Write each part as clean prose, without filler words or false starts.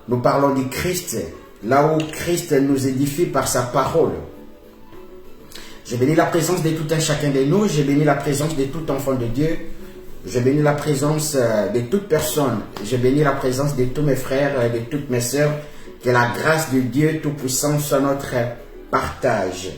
Nous parlons du Christ, là où Christ nous édifie par sa parole. Je bénis la présence de tout un chacun de nous. Je bénis la présence de tout enfant de Dieu. Je bénis la présence de toute personne. Je bénis la présence de tous mes frères et de toutes mes sœurs. Que la grâce de Dieu Tout-Puissant soit notre partage.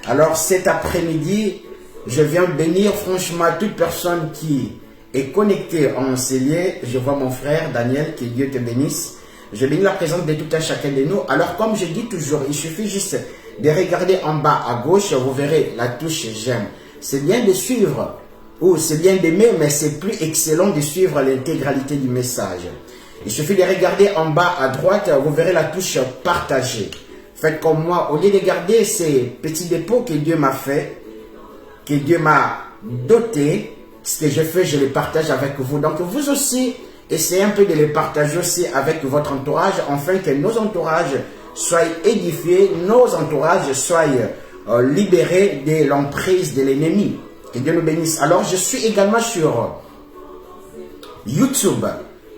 Alors cet après-midi, je viens bénir franchement toute personne qui est connectée en ces lieux. Je vois mon frère Daniel, que Dieu te bénisse. Je bénis la présence de tout un chacun de nous. Alors comme je dis toujours, il suffit juste de regarder en bas à gauche, vous verrez la touche j'aime. C'est bien de suivre, ou c'est bien d'aimer, mais c'est plus excellent de suivre l'intégralité du message. Il suffit de regarder en bas à droite, vous verrez la touche partager. Faites comme moi, au lieu de garder ces petits dépôts que Dieu m'a fait, que Dieu m'a doté, ce que je fais, je les partage avec vous. Donc vous aussi, essayez un peu de les partager aussi avec votre entourage, afin que nos entourages soient édifiés, nos entourages soient libérés de l'emprise de l'ennemi. Que Dieu nous bénisse. Alors, je suis également sur YouTube.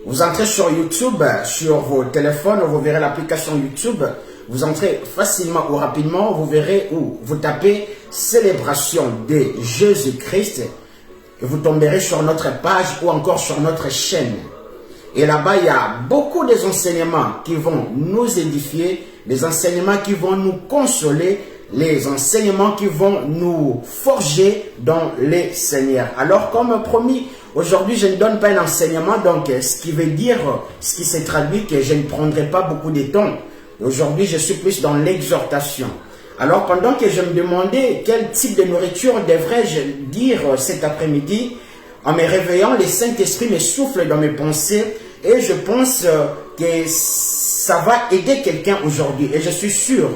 Vous entrez sur YouTube, sur vos téléphones, vous verrez l'application YouTube. Vous entrez facilement ou rapidement, vous verrez où vous tapez célébration de Jésus-Christ. Et vous tomberez sur notre page ou encore sur notre chaîne. Et là-bas, il y a beaucoup des enseignements qui vont nous édifier, des enseignements qui vont nous consoler, les enseignements qui vont nous forger dans les Seigneurs. Alors, comme promis, aujourd'hui, je ne donne pas un enseignement, donc ce qui veut dire, ce qui s'est traduit que je ne prendrai pas beaucoup de temps. Aujourd'hui, je suis plus dans l'exhortation. Alors, pendant que je me demandais quel type de nourriture devrais-je dire cet après-midi, en me réveillant, le Saint-Esprit me souffle dans mes pensées et je pense que ça va aider quelqu'un aujourd'hui. Et je suis sûr,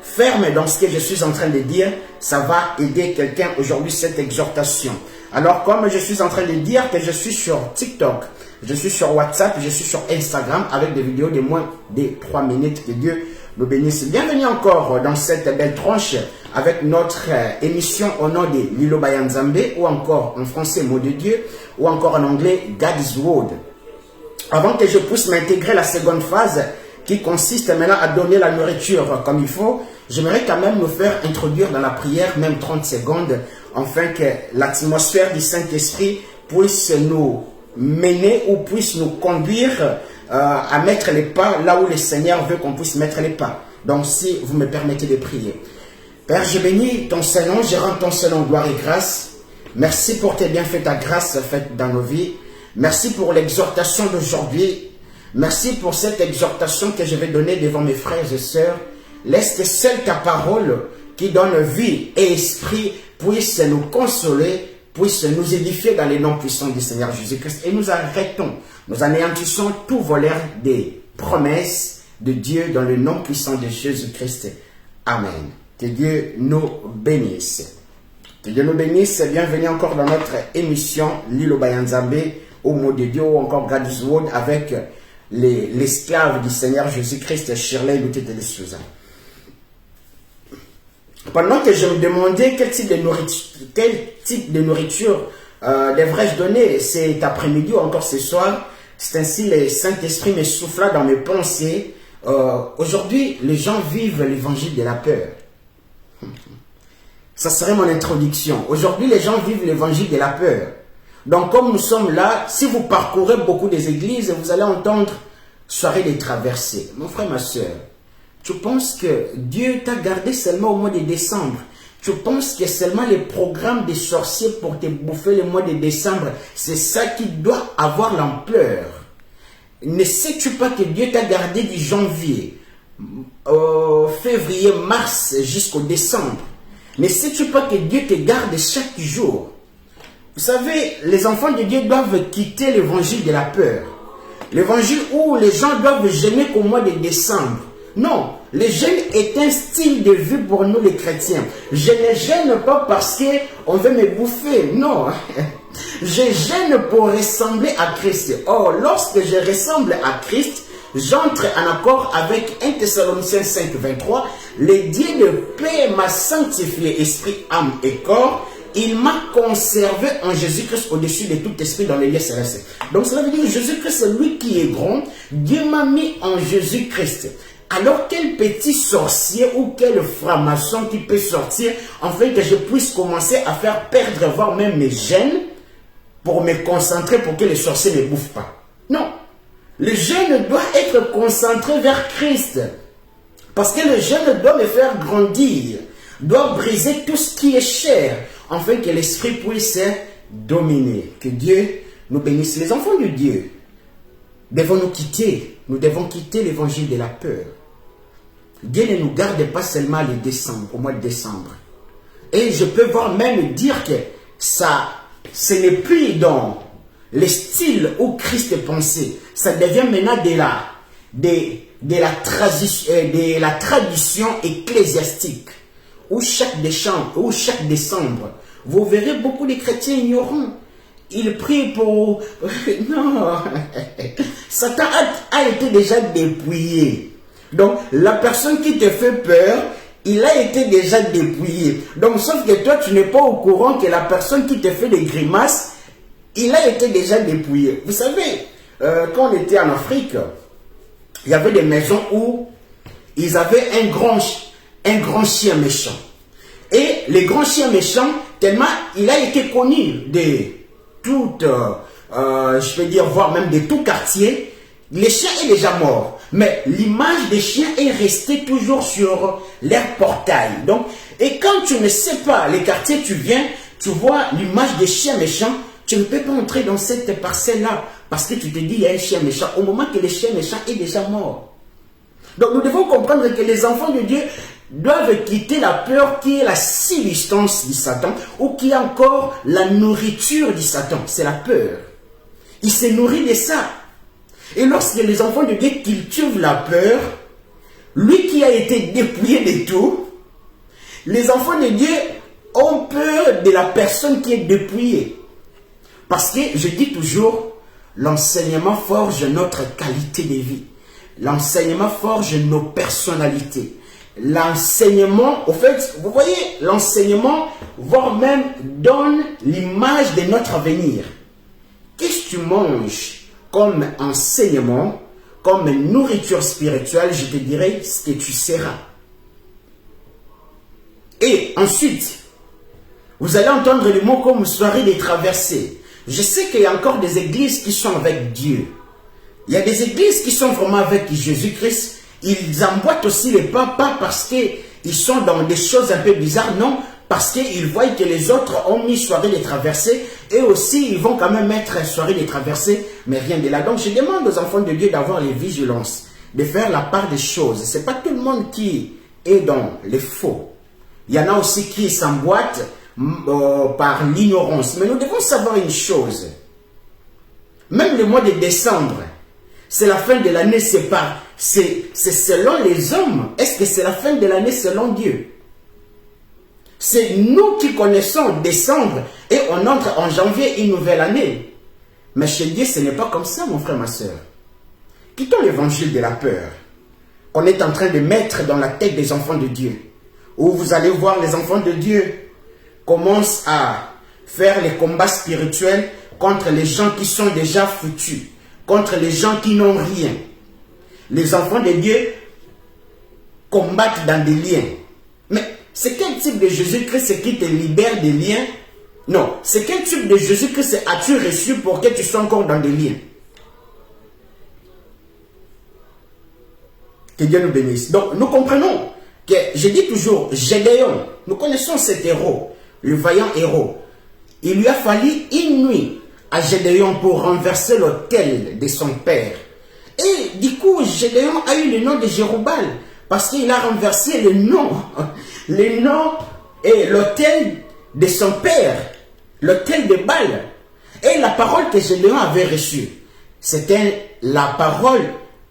ferme dans ce que je suis en train de dire, ça va aider quelqu'un aujourd'hui, cette exhortation. Alors, comme je suis en train de dire que je suis sur TikTok, je suis sur WhatsApp, je suis sur Instagram avec des vidéos de moins de 3 minutes. Que Dieu nous bénisse. Bienvenue encore dans cette belle tranche avec notre émission au nom de Lilo Bayanzambe, ou encore en français mot de Dieu, ou encore en anglais God's Word. Avant que je puisse m'intégrer la seconde phase qui consiste maintenant à donner la nourriture comme il faut, j'aimerais quand même nous faire introduire dans la prière, même 30 secondes, afin que l'atmosphère du Saint-Esprit puisse nous mener ou puisse nous conduire à mettre les pas là où le Seigneur veut qu'on puisse mettre les pas. Donc si vous me permettez de prier. Père, je bénis ton Saint-Nom, je rends ton Saint-Nom gloire et grâce. Merci pour tes bienfaits, ta grâce faite dans nos vies. Merci pour l'exhortation d'aujourd'hui. Merci pour cette exhortation que je vais donner devant mes frères et sœurs. Laisse que seule ta parole qui donne vie et esprit puisse nous consoler, puisse nous édifier dans les noms puissants du Seigneur Jésus-Christ. Et nous arrêtons, nous anéantissons tout voleur des promesses de Dieu dans le nom puissant de Jésus-Christ. Amen. Que Dieu nous bénisse. Que Dieu nous bénisse. Bienvenue encore dans notre émission Lilo Bayanzambe, au mot de Dieu, ou encore God's Word avec l'esclave du Seigneur Jésus-Christ, Shirley Lutete de Souza. Pendant que je me demandais quel type de nourriture devrais-je donner cet après-midi ou encore ce soir, c'est ainsi le Saint-Esprit me souffla dans mes pensées. Aujourd'hui, les gens vivent l'évangile de la peur. Ça serait mon introduction. Aujourd'hui, les gens vivent l'évangile de la peur. Donc, comme nous sommes là, si vous parcourez beaucoup des églises, vous allez entendre soirée des traversées. Mon frère, ma soeur, tu penses que Dieu t'a gardé seulement au mois de décembre? Tu penses que seulement les programmes des sorciers pour te bouffer le mois de décembre, c'est ça qui doit avoir l'ampleur? Ne sais-tu pas que Dieu t'a gardé du janvier, février, mars jusqu'au décembre? Ne sais-tu pas que Dieu te garde chaque jour? Vous savez, les enfants de Dieu doivent quitter l'évangile de la peur. L'évangile où les gens doivent gêner qu'au mois de décembre. Non, le jeûne est un style de vie pour nous les chrétiens. Je ne gêne pas parce qu'on veut me bouffer. Non, je gêne pour ressembler à Christ. Or, lorsque je ressemble à Christ, j'entre en accord avec 1 Thessaloniciens 5, 23. Le Dieu de paix m'a sanctifié, esprit, âme et corps. il m'a conservé en Jésus-Christ au-dessus de tout esprit dans les lieux célestes. Donc cela veut dire que Jésus-Christ, c'est lui qui est grand. Dieu m'a mis en Jésus-Christ. Alors quel petit sorcier ou quel franc-maçon qui peut sortir, afin que je puisse commencer à faire perdre, voire même mes gènes, pour me concentrer pour que les sorciers ne bouffent pas. Non. Le jeûne doit être concentré vers Christ. Parce que le jeûne doit me faire grandir, doit briser tout ce qui est cher, afin que l'esprit puisse dominer. Que Dieu nous bénisse. Les enfants de Dieu, devons nous devons quitter l'évangile de la peur. Dieu ne nous garde pas seulement le décembre, au mois de décembre. Et je peux voir même dire que ça, ce n'est plus dans le style où Christ pensait. Ça devient maintenant de la tradition ecclésiastique. Où chaque décembre, vous verrez beaucoup de chrétiens ignorants. Ils prient pour... Non. Satan a été déjà dépouillé. Donc, la personne qui te fait peur, il a été déjà dépouillé. Donc, sauf que toi, tu n'es pas au courant que la personne qui te fait des grimaces, il a été déjà dépouillé. Vous savez, quand on était en Afrique, il y avait des maisons où ils avaient un grand chien méchant. Et le grand chien méchant, tellement il a été connu de toute, je peux dire, voire même de tout quartier, le chien est déjà mort. Mais l'image des chiens est restée toujours sur leur portail. Donc, et quand tu ne sais pas les quartiers tu viens, tu vois l'image des chiens méchants, tu ne peux pas entrer dans cette parcelle-là. Parce que tu te dis, il y a un chien méchant. Au moment que le chien méchant est déjà mort. Donc, nous devons comprendre que les enfants de Dieu doivent quitter la peur qui est la substance du Satan ou qui est encore la nourriture du Satan. C'est la peur. Il se nourrit de ça. Et lorsque les enfants de Dieu cultivent la peur, lui qui a été dépouillé de tout, les enfants de Dieu ont peur de la personne qui est dépouillée. Parce que, je dis toujours, l'enseignement forge notre qualité de vie. L'enseignement forge nos personnalités. L'enseignement, au fait, vous voyez, l'enseignement, voire même, donne l'image de notre avenir. Qu'est-ce que tu manges comme enseignement, comme nourriture spirituelle, je te dirai ce que tu seras. Et ensuite, vous allez entendre le mot comme soirée des traversées. Je sais qu'il y a encore des églises qui sont avec Dieu. Il y a des églises qui sont vraiment avec Jésus-Christ. Ils emboîtent aussi les pas, pas parce qu'ils sont dans des choses un peu bizarres, non, parce qu'ils voient que les autres ont mis soirée des traversées, et aussi ils vont quand même mettre soirée des traversées, mais rien de là. Donc je demande aux enfants de Dieu d'avoir les vigilances, de faire la part des choses. Ce n'est pas tout le monde qui est dans les faux. Il y en a aussi qui s'emboîtent par l'ignorance. Mais nous devons savoir une chose. Même le mois de décembre, c'est la fin de l'année, c'est selon les hommes. Est-ce que c'est la fin de l'année selon Dieu? C'est nous qui connaissons décembre et on entre en janvier une nouvelle année. Mais chez Dieu, ce n'est pas comme ça, mon frère, ma soeur. Quittons l'évangile de la peur qu'on est en train de mettre dans la tête des enfants de Dieu. Où vous allez voir les enfants de Dieu commencent à faire les combats spirituels contre les gens qui sont déjà foutus, contre les gens qui n'ont rien. Les enfants de Dieu combattent dans des liens. Mais c'est quel type de Jésus-Christ qui te libère des liens? Non, c'est quel type de Jésus-Christ as-tu reçu pour que tu sois encore dans des liens? Que Dieu nous bénisse. Donc, nous comprenons que, je dis toujours, Gédéon, nous connaissons cet héros, le vaillant héros. Il lui a fallu une nuit à Gédéon pour renverser l'autel de son père. Et du coup, Gédéon a eu le nom de Jérubal, parce qu'il a renversé le nom et l'autel de son père, l'autel de Baal. Et la parole que Gédéon avait reçue, c'était la parole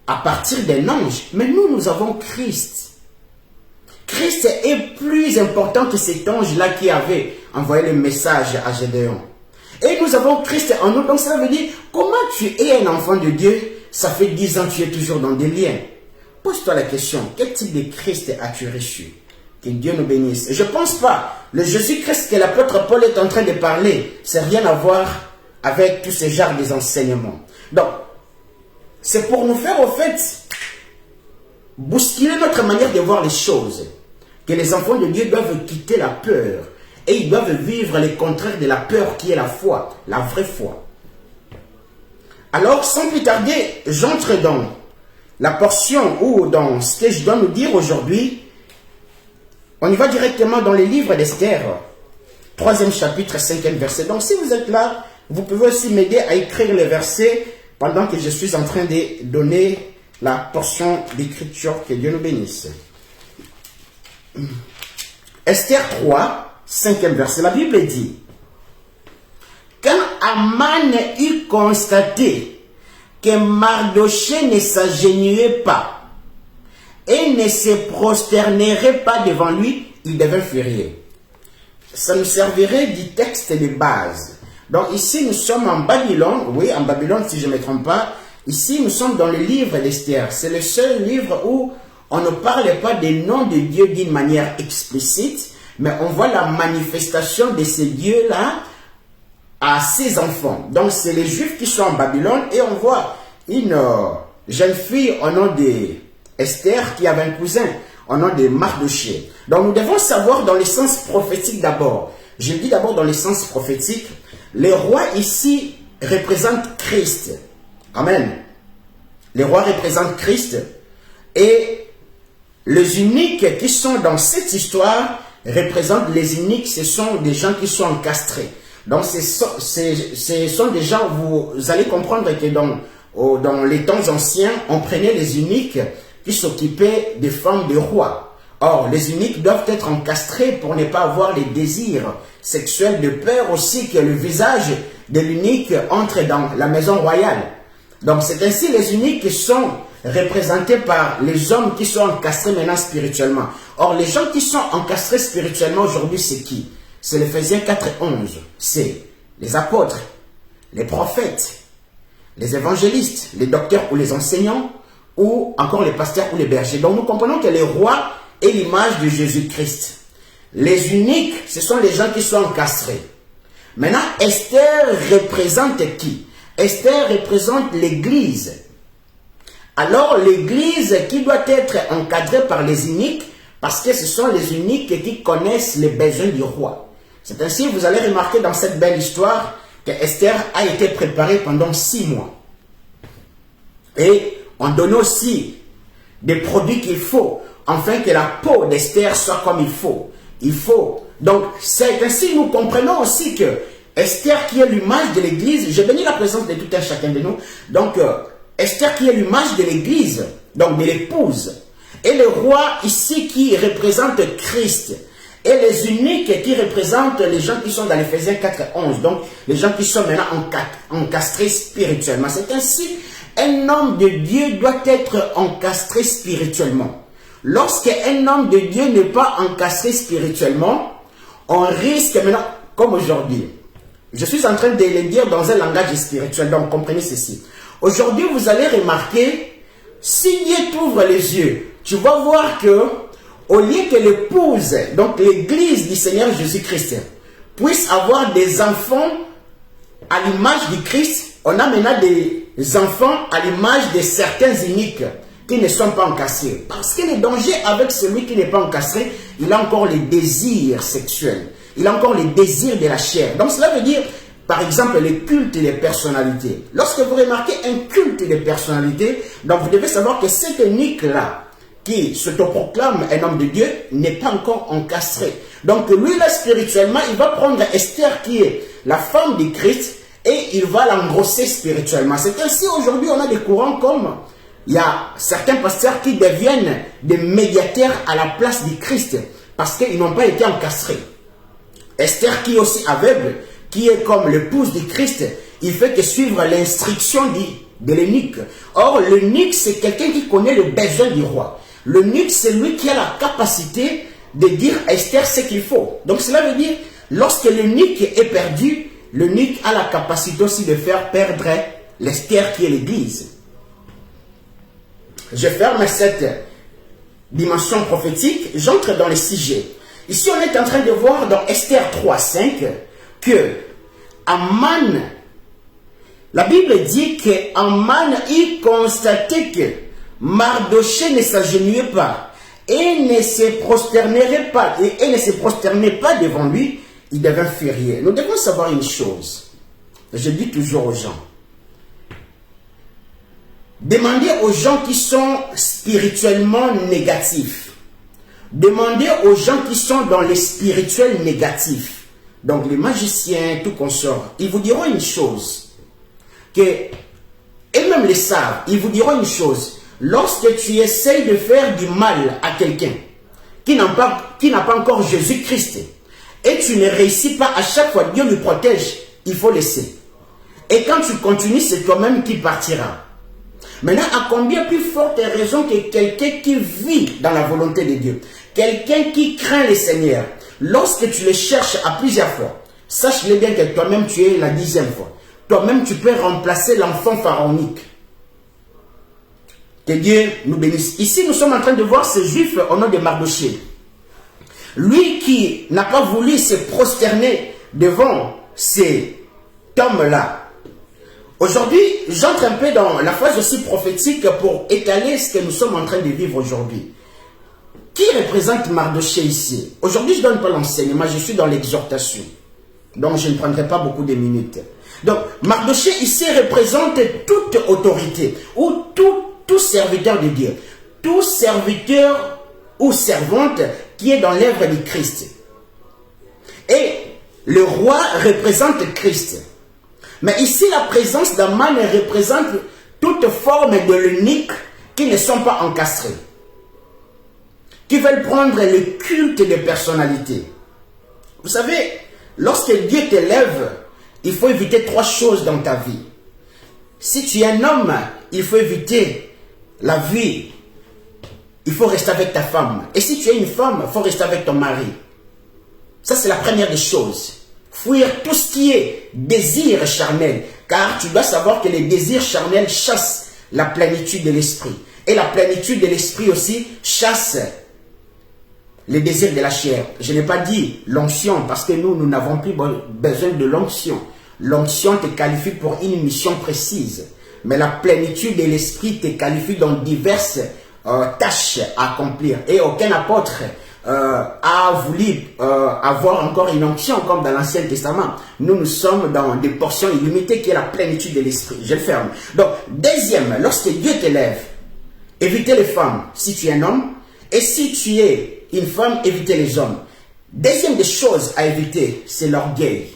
à partir d'un ange. Mais nous avons Christ. Christ est plus important que cet ange-là qui avait envoyé le message à Gédéon. Et nous avons Christ en nous. Donc ça veut dire, comment tu es un enfant de Dieu? Ça fait 10 ans que tu es toujours dans des liens. Pose-toi la question, quel type de Christ as-tu reçu? Que Dieu nous bénisse. Je ne pense pas. Le Jésus-Christ que l'apôtre Paul est en train de parler, ça n'a rien à voir avec tous ces genres des enseignements. Donc, c'est pour nous faire, au fait, bousculer notre manière de voir les choses. Que les enfants de Dieu doivent quitter la peur. Et ils doivent vivre les contraires de la peur qui est la foi, la vraie foi. Alors, sans plus tarder, j'entre dans la portion ou dans ce que je dois nous dire aujourd'hui. On y va directement dans les livres d'Esther, 3e chapitre, 5e verset. Donc, si vous êtes là, vous pouvez aussi m'aider à écrire les versets pendant que je suis en train de donner la portion d'écriture. Que Dieu nous bénisse. Esther 3, 5e verset. La Bible dit: quand Aman eut constaté que Mardochée ne s'agenouillait pas et ne se prosternerait pas devant lui, il devint furieux. Ça nous servirait du texte de base. Donc ici, nous sommes en Babylone. Oui, en Babylone, si je ne me trompe pas. Ici, nous sommes dans le livre d'Esther. C'est le seul livre où on ne parle pas des noms de Dieu d'une manière explicite, mais on voit la manifestation de ces dieux-là à ses enfants. Donc, c'est les Juifs qui sont en Babylone et on voit une jeune fille au nom de Esther qui avait un cousin au nom de Mardochée. Donc, nous devons savoir dans le sens prophétique d'abord. Je dis d'abord dans le sens prophétique. Les rois ici représentent Christ. Amen. Les rois représentent Christ. Et les uniques qui sont dans cette histoire représentent les uniques. Ce sont des gens qui sont encastrés. Donc, ce sont des gens, vous allez comprendre que dans les temps anciens, on prenait les uniques qui s'occupaient des femmes des rois. Or, les uniques doivent être encastrés pour ne pas avoir les désirs sexuels, de peur aussi que le visage de l'unique entre dans la maison royale. Donc, c'est ainsi les uniques qui sont représentés par les hommes qui sont encastrés maintenant spirituellement. Or, les gens qui sont encastrés spirituellement aujourd'hui, c'est qui? C'est l'Éphésiens 4:11. C'est les apôtres, les prophètes, les évangélistes, les docteurs ou les enseignants, ou encore les pasteurs ou les bergers. Donc nous comprenons que les rois est l'image de Jésus-Christ. Les uniques, ce sont les gens qui sont encastrés. Maintenant, Esther représente qui? Esther représente l'Église. Alors, l'Église qui doit être encadrée par les uniques, parce que ce sont les uniques qui connaissent les besoins du roi. C'est ainsi, vous allez remarquer dans cette belle histoire que Esther a été préparée pendant 6 mois. Et on donne aussi des produits qu'il faut, afin que la peau d'Esther soit comme il faut. Il faut. Donc, c'est ainsi nous comprenons aussi que Esther qui est l'image de l'Église, je bénis la présence de tout un chacun de nous. Donc, Esther qui est l'image de l'Église, donc de l'épouse. Et le roi ici qui représente Christ. Et les uniques qui représentent les gens qui sont dans l'Éphésiens 4:11. Donc, les gens qui sont maintenant encastrés spirituellement. C'est ainsi, un homme de Dieu doit être encastré spirituellement. Lorsqu'un homme de Dieu n'est pas encastré spirituellement, on risque maintenant, comme aujourd'hui, je suis en train de le dire dans un langage spirituel, donc comprenez ceci. Aujourd'hui, vous allez remarquer, si Dieu t'ouvre les yeux, tu vas voir que, au lieu que l'épouse, donc l'église du Seigneur Jésus-Christ, puisse avoir des enfants à l'image du Christ, on a maintenant des enfants à l'image de certains uniques qui ne sont pas encastrés. Parce que le danger avec celui qui n'est pas encastré, il a encore les désirs sexuels. Il a encore les désirs de la chair. Donc cela veut dire, par exemple, le culte des personnalités. Lorsque vous remarquez un culte des personnalités, donc vous devez savoir que cet unique-là, qui s'autoproclame un homme de Dieu, n'est pas encore encastré. Donc lui, là, spirituellement, il va prendre Esther, qui est la femme du Christ, et il va l'engrosser spirituellement. C'est ainsi, aujourd'hui, on a des courants comme, il y a certains pasteurs qui deviennent des médiateurs à la place du Christ, parce qu'ils n'ont pas été encastrés. Esther, qui est aussi aveugle, qui est comme l'épouse du Christ, il fait que suivre l'instruction de l'eunuque. Or, l'eunuque, c'est quelqu'un qui connaît le besoin du roi. L'eunuque, c'est lui qui a la capacité de dire à Esther ce qu'il faut. Donc, cela veut dire, lorsque l'eunuque est perdu, l'eunuque a la capacité aussi de faire perdre l'Esther qui est l'Église. Je ferme cette dimension prophétique, j'entre dans le sujet. Ici, on est en train de voir dans Esther 3:5 que Aman, la Bible dit que Aman y constatait que Mardochée ne s'agenouillait pas et ne se prosternait pas devant lui. Il devint furieux. Nous devons savoir une chose. Je dis toujours aux gens. Demandez aux gens qui sont spirituellement négatifs. Demandez aux gens qui sont dans les spirituels négatifs. Donc les magiciens, tout consort. Ils vous diront une chose. Et même les sages, ils vous diront une chose. Lorsque tu essayes de faire du mal à quelqu'un qui n'a pas encore Jésus-Christ, et tu ne réussis pas, à chaque fois Dieu lui protège, il faut laisser. Et quand tu continues, c'est toi-même qui partiras. Maintenant, à combien plus forte raison que quelqu'un qui vit dans la volonté de Dieu, quelqu'un qui craint le Seigneur, lorsque tu le cherches à plusieurs fois, sache-le bien que toi-même tu es la 10e fois. Toi-même tu peux remplacer l'enfant pharaonique. Que Dieu nous bénisse. Ici, nous sommes en train de voir ce juif au nom de Mardochée. Lui qui n'a pas voulu se prosterner devant cet homme-là. Aujourd'hui, j'entre un peu dans la phase aussi prophétique pour étaler ce que nous sommes en train de vivre aujourd'hui. Qui représente Mardochée ici? Aujourd'hui, je ne donne pas l'enseignement, je suis dans l'exhortation. Donc, je ne prendrai pas beaucoup de minutes. Donc, Mardochée ici représente toute autorité ou tout serviteur de Dieu. Tout serviteur ou servante qui est dans l'œuvre de Christ. Et le roi représente Christ. Mais ici, la présence d'Aman représente toute forme de l'unique qui ne sont pas encastrés. Qui veulent prendre le culte de personnalité. Vous savez, lorsque Dieu t'élève, il faut éviter 3 choses dans ta vie. Si tu es un homme, il faut éviter la vie. Il faut rester avec ta femme. Et si tu es une femme, il faut rester avec ton mari. Ça, c'est la première des choses. Fuir tout ce qui est désir charnel. Car tu dois savoir que les désirs charnels chassent la plénitude de l'esprit. Et la plénitude de l'esprit aussi chasse les désirs de la chair. Je n'ai pas dit l'onction parce que nous n'avons plus besoin de l'onction. L'onction te qualifie pour une mission précise. Mais la plénitude de l'esprit te qualifie dans diverses tâches à accomplir. Et aucun apôtre a voulu avoir encore une onction comme dans l'Ancien Testament. Nous sommes dans des portions illimitées qui est la plénitude de l'esprit. Je le ferme. Donc, deuxième, lorsque Dieu t'élève, évitez les femmes si tu es un homme. Et si tu es une femme, évitez les hommes. Deuxième des choses à éviter, c'est l'orgueil.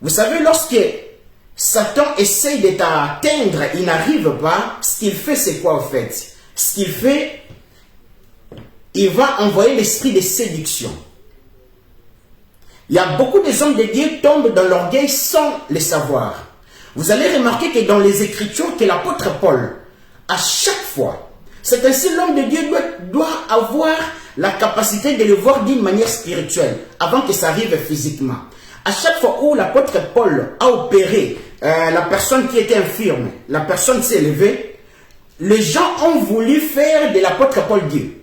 Vous savez, lorsque Satan essaye de t'atteindre, il n'arrive pas. Ce qu'il fait, c'est quoi en fait? Ce qu'il fait, il va envoyer l'esprit de séduction. Il y a beaucoup de hommes de Dieu qui tombent dans l'orgueil sans le savoir. Vous allez remarquer que dans les Écritures, que l'apôtre Paul, à chaque fois, c'est ainsi l'homme de Dieu doit avoir la capacité de le voir d'une manière spirituelle, avant que ça arrive physiquement. À chaque fois où l'apôtre Paul a opéré la personne qui était infirme, la personne s'est levée, les gens ont voulu faire de l'apôtre Paul Dieu.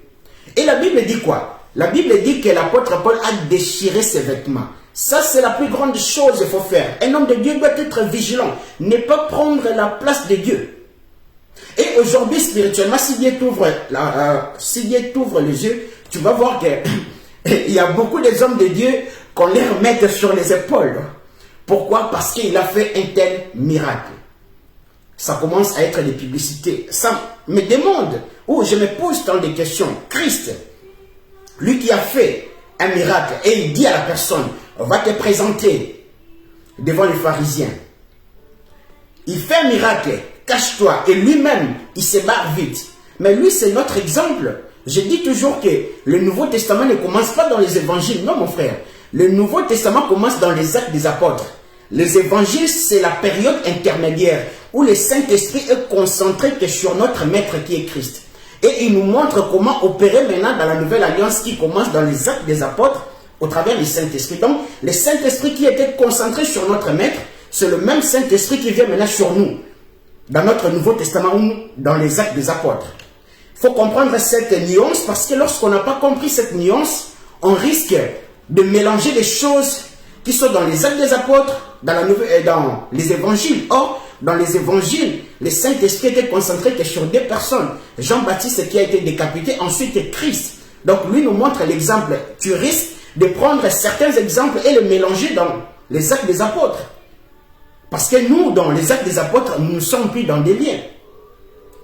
Et la Bible dit quoi? La Bible dit que l'apôtre Paul a déchiré ses vêtements. Ça, c'est la plus grande chose qu'il faut faire. Un homme de Dieu doit être vigilant, ne pas prendre la place de Dieu. Et aujourd'hui, spirituellement, si Dieu t'ouvre les yeux, tu vas voir qu'il y a beaucoup d'hommes de Dieu qu'on les remette sur les épaules. Pourquoi? Parce qu'il a fait un tel miracle. Ça commence à être des publicités. Ça me demande, ou je me pose tant de questions. Christ, lui qui a fait un miracle, et il dit à la personne, va te présenter devant les pharisiens. Il fait un miracle, cache-toi. Et lui-même, il se barre vite. Mais lui, c'est notre exemple. Je dis toujours que le Nouveau Testament ne commence pas dans les évangiles. Non, mon frère. Le Nouveau Testament commence dans les actes des apôtres. Les évangiles, c'est la période intermédiaire où le Saint-Esprit est concentré que sur notre Maître qui est Christ. Et il nous montre comment opérer maintenant dans la nouvelle alliance qui commence dans les actes des apôtres au travers du Saint-Esprit. Donc, le Saint-Esprit qui était concentré sur notre Maître, c'est le même Saint-Esprit qui vient maintenant sur nous, dans notre Nouveau Testament ou dans les actes des apôtres. faut comprendre cette nuance, parce que lorsqu'on n'a pas compris cette nuance, on risque de mélanger les choses qui sont dans les actes des apôtres, dans les évangiles. Or, dans les évangiles, le Saint-Esprit était concentré que sur 2 personnes. Jean-Baptiste qui a été décapité, ensuite Christ. Donc lui nous montre l'exemple. Tu risques de prendre certains exemples et les mélanger dans les actes des apôtres. Parce que nous, dans les actes des apôtres, nous ne sommes plus dans des liens.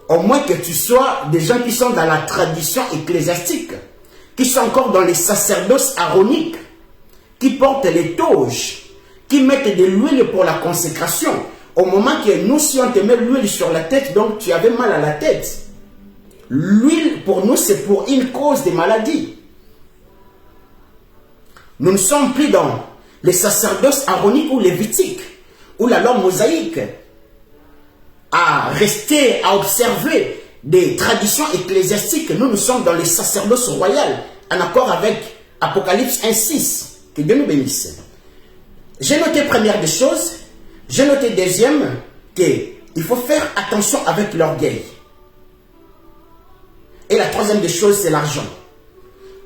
Au moins que tu sois des gens qui sont dans la tradition ecclésiastique, qui sont encore dans les sacerdoces aaroniques, qui portent les toges, qui mettent de l'huile pour la consécration. Au moment que nous, si on te met l'huile sur la tête, donc tu avais mal à la tête. L'huile, pour nous, c'est pour une cause de maladie. Nous ne sommes plus dans les sacerdoces aaroniques ou lévitiques, ou la loi mosaïque, à rester, à observer des traditions ecclésiastiques. Nous sommes dans les sacerdoces royales, en accord avec Apocalypse 1:6. Que Dieu nous bénisse. J'ai noté première des choses, j'ai noté deuxième, qu'il faut faire attention avec l'orgueil. Et la troisième des choses, c'est l'argent.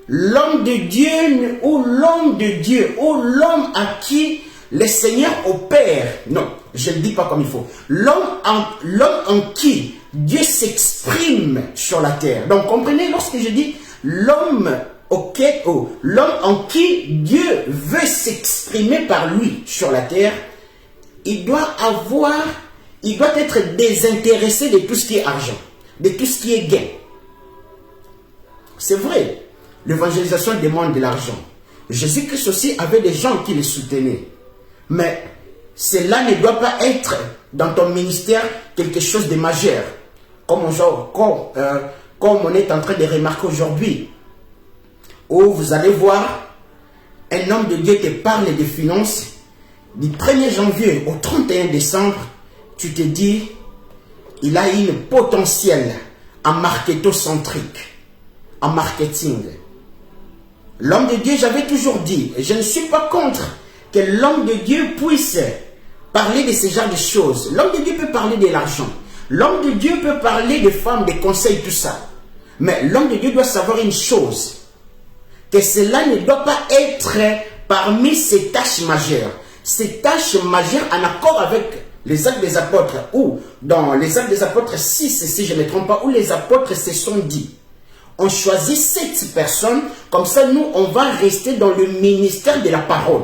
L'homme de Dieu, ou l'homme de Dieu, ou l'homme à qui le Seigneur opère, non, je ne le dis pas comme il faut, l'homme en qui Dieu s'exprime sur la terre. Donc comprenez, lorsque je dis l'homme l'homme en qui Dieu veut s'exprimer par lui sur la terre, il doit être désintéressé de tout ce qui est argent, de tout ce qui est gain. C'est vrai, l'évangélisation demande de l'argent. Jésus-Christ aussi avait des gens qui le soutenaient. Mais cela ne doit pas être dans ton ministère quelque chose de majeur. Comme on est en train de remarquer aujourd'hui, où vous allez voir un homme de Dieu te parle des finances, du 1er janvier au 31 décembre, tu te dis, il a une potentiel en marketocentrique, en marketing. L'homme de Dieu, j'avais toujours dit, et je ne suis pas contre que l'homme de Dieu puisse parler de ce genre de choses. L'homme de Dieu peut parler de l'argent. L'homme de Dieu peut parler des femmes, des conseils, tout ça. Mais l'homme de Dieu doit savoir une chose, que cela ne doit pas être parmi ses tâches majeures. Ces tâches majeures en accord avec les actes des apôtres, ou dans les actes des apôtres 6, si je ne me trompe pas, où les apôtres se sont dit, on choisit 7 personnes, comme ça nous on va rester dans le ministère de la parole.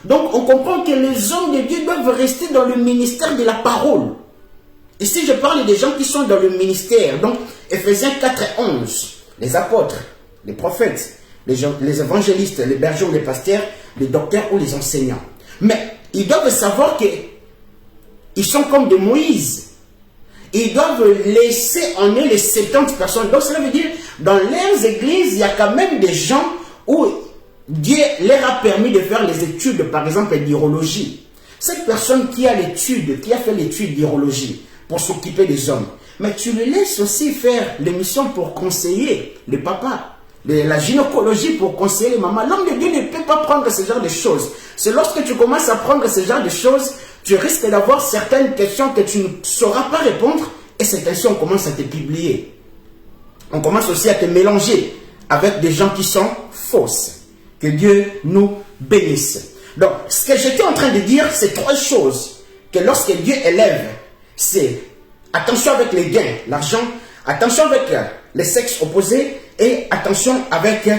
Donc on comprend que les hommes de Dieu doivent rester dans le ministère de la parole. Ici je parle des gens qui sont dans le ministère. Donc Ephésiens 4:11, les apôtres, les prophètes, les évangélistes, les bergers ou les pasteurs, les docteurs ou les enseignants. Mais ils doivent savoir qu'ils sont comme de Moïse. Ils doivent laisser en eux les 70 personnes. Donc cela veut dire, dans leurs églises, il y a quand même des gens où Dieu leur a permis de faire les études, par exemple, d'urologie. Cette personne qui a fait l'étude d'urologie pour s'occuper des hommes, mais tu le laisses aussi faire l'émission pour conseiller les papas, la gynécologie pour conseiller les mamans. L'homme de Dieu ne peut pas prendre ce genre de choses. C'est lorsque tu commences à prendre ce genre de choses, tu risques d'avoir certaines questions que tu ne sauras pas répondre, et ces questions commencent à te publier. On commence aussi à te mélanger avec des gens qui sont fausses. Que Dieu nous bénisse. Donc, ce que j'étais en train de dire, c'est 3 choses. Que lorsque Dieu élève, c'est attention avec les gains, l'argent, attention avec les sexes opposés, et attention avec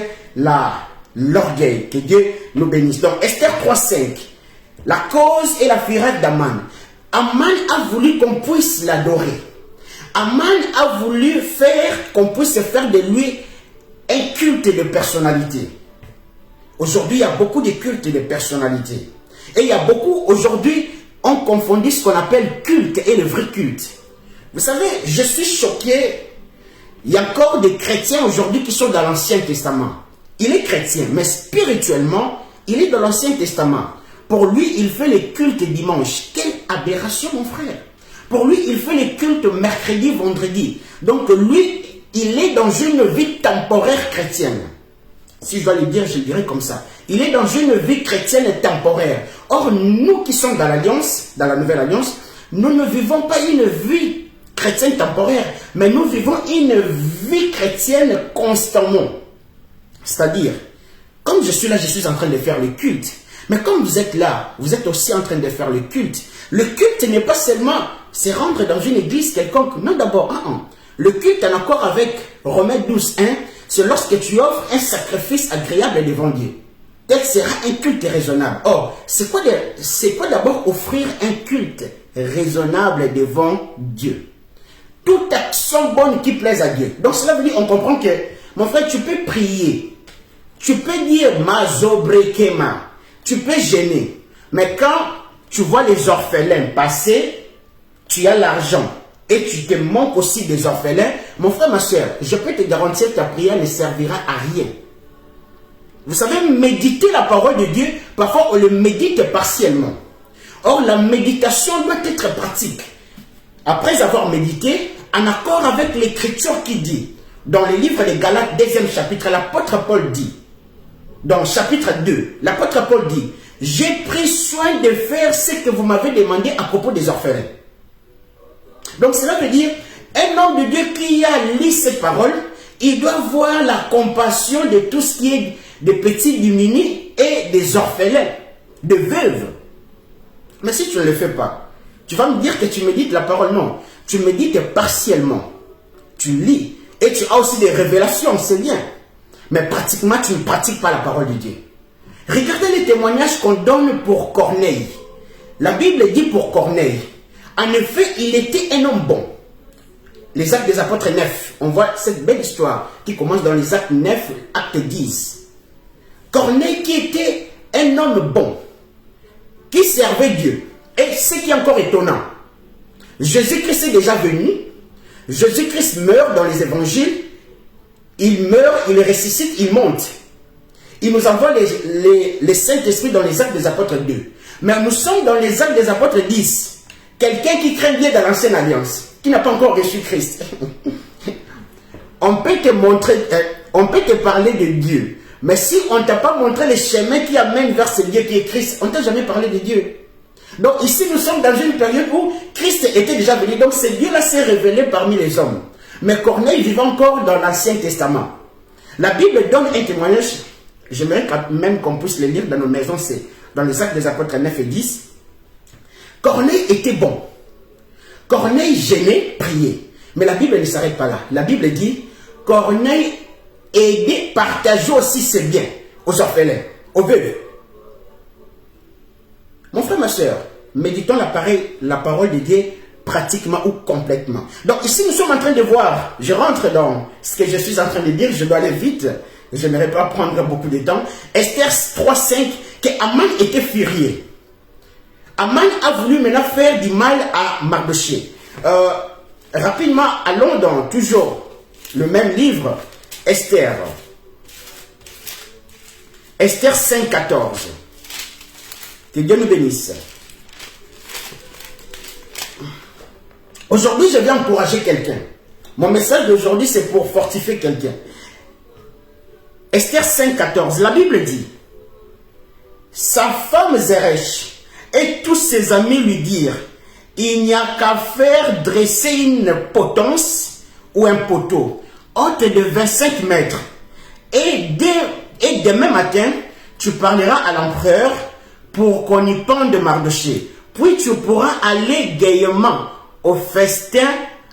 l'orgueil. Que Dieu nous bénisse. Donc, Esther 3:5, la cause et la fureur d'Aman. Aman a voulu qu'on puisse l'adorer. Aman a voulu qu'on puisse faire de lui un culte de personnalité. Aujourd'hui, il y a beaucoup de cultes de personnalité. Et il y a beaucoup, aujourd'hui, on confondit ce qu'on appelle culte et le vrai culte. Vous savez, je suis choqué. Il y a encore des chrétiens aujourd'hui qui sont dans l'Ancien Testament. Il est chrétien, mais spirituellement, il est dans l'Ancien Testament. Pour lui, il fait les cultes dimanche. Quelle aberration, mon frère! Pour lui, il fait les cultes mercredi, vendredi. Donc lui, il est dans une vie temporaire chrétienne. Si je dois le dire, je le dirais comme ça. Il est dans une vie chrétienne temporaire. Or, nous qui sommes dans l'Alliance, dans la Nouvelle Alliance, nous ne vivons pas une vie chrétienne temporaire, mais nous vivons une vie chrétienne constamment. C'est-à-dire, comme je suis là, je suis en train de faire le culte. Mais comme vous êtes là, vous êtes aussi en train de faire le culte. Le culte n'est pas seulement se rendre dans une église quelconque. Non, d'abord, le culte en accord avec Romains 12:1, c'est lorsque tu offres un sacrifice agréable devant Dieu. Tel sera un culte raisonnable. Or, c'est quoi d'abord offrir un culte raisonnable devant Dieu? Toute action bonne qui plaise à Dieu. Donc cela veut dire, on comprend que, mon frère, tu peux prier. Tu peux dire Mazobrekema. Tu peux gêner. Mais quand tu vois les orphelins passer, tu as l'argent et tu te manques aussi des orphelins, mon frère, ma soeur, je peux te garantir que ta prière ne servira à rien. Vous savez, méditer la parole de Dieu, parfois on le médite partiellement. Or, la méditation doit être pratique. Après avoir médité, en accord avec l'écriture qui dit, dans le livre des Galates, 2e chapitre, l'apôtre Paul dit, dans le chapitre 2, l'apôtre Paul dit, j'ai pris soin de faire ce que vous m'avez demandé à propos des orphelins. Donc cela veut dire, un homme de Dieu qui a lu ces paroles, il doit voir la compassion de tout ce qui est des petits démunis et des orphelins, de veuves. Mais si tu ne le fais pas, tu vas me dire que tu médites la parole. Non, tu médites partiellement. Tu lis et tu as aussi des révélations, c'est bien. Mais pratiquement, tu ne pratiques pas la parole de Dieu. Regardez les témoignages qu'on donne pour Corneille. La Bible dit pour Corneille, en effet, il était un homme bon. Les Actes des Apôtres 9, on voit cette belle histoire qui commence dans les Actes 9, Acte 10. Corneille qui était un homme bon, qui servait Dieu. Et ce qui est encore étonnant, Jésus-Christ est déjà venu, Jésus-Christ meurt dans les évangiles, il meurt, il ressuscite, il monte. Il nous envoie les Saint-Esprit dans les Actes des Apôtres 2. Mais nous sommes dans les Actes des Apôtres 10. Quelqu'un qui craint Dieu dans l'ancienne alliance, qui n'a pas encore reçu Christ. On peut te montrer, on peut te parler de Dieu. Mais si on ne t'a pas montré le chemin qui amène vers ce Dieu qui est Christ, on ne t'a jamais parlé de Dieu. Donc ici, nous sommes dans une période où Christ était déjà venu. Donc ce Dieu-là s'est révélé parmi les hommes. Mais Corneille vivait encore dans l'Ancien Testament. La Bible donne un témoignage. J'aimerais même qu'on puisse le lire dans nos maisons. C'est dans les Actes des Apôtres 9 et 10. Corneille était bon. Corneille gênait, priait. Mais la Bible ne s'arrête pas là. La Bible dit, Corneille aidait, partageait aussi ses biens aux orphelins, aux veuves. Mon frère, ma soeur, méditons la parole de Dieu pratiquement ou complètement. Donc ici, nous sommes en train de voir, je rentre dans ce que je suis en train de dire, je dois aller vite, je n'aimerais pas prendre beaucoup de temps. Esther 3:5, que Aman était furieux. Aman a voulu maintenant faire du mal à Mardochée. Rapidement, allons dans toujours le même livre, Esther. Esther 5:14. Que Dieu nous bénisse. Aujourd'hui, je viens encourager quelqu'un. Mon message d'aujourd'hui, c'est pour fortifier quelqu'un. Esther 5:14, la Bible dit, sa femme Zeresh et tous ses amis lui dirent, il n'y a qu'à faire dresser une potence ou un poteau, haute de 25 mètres. Et demain matin, tu parleras à l'empereur pour qu'on y pende Mardochée. Puis tu pourras aller gaiement au festin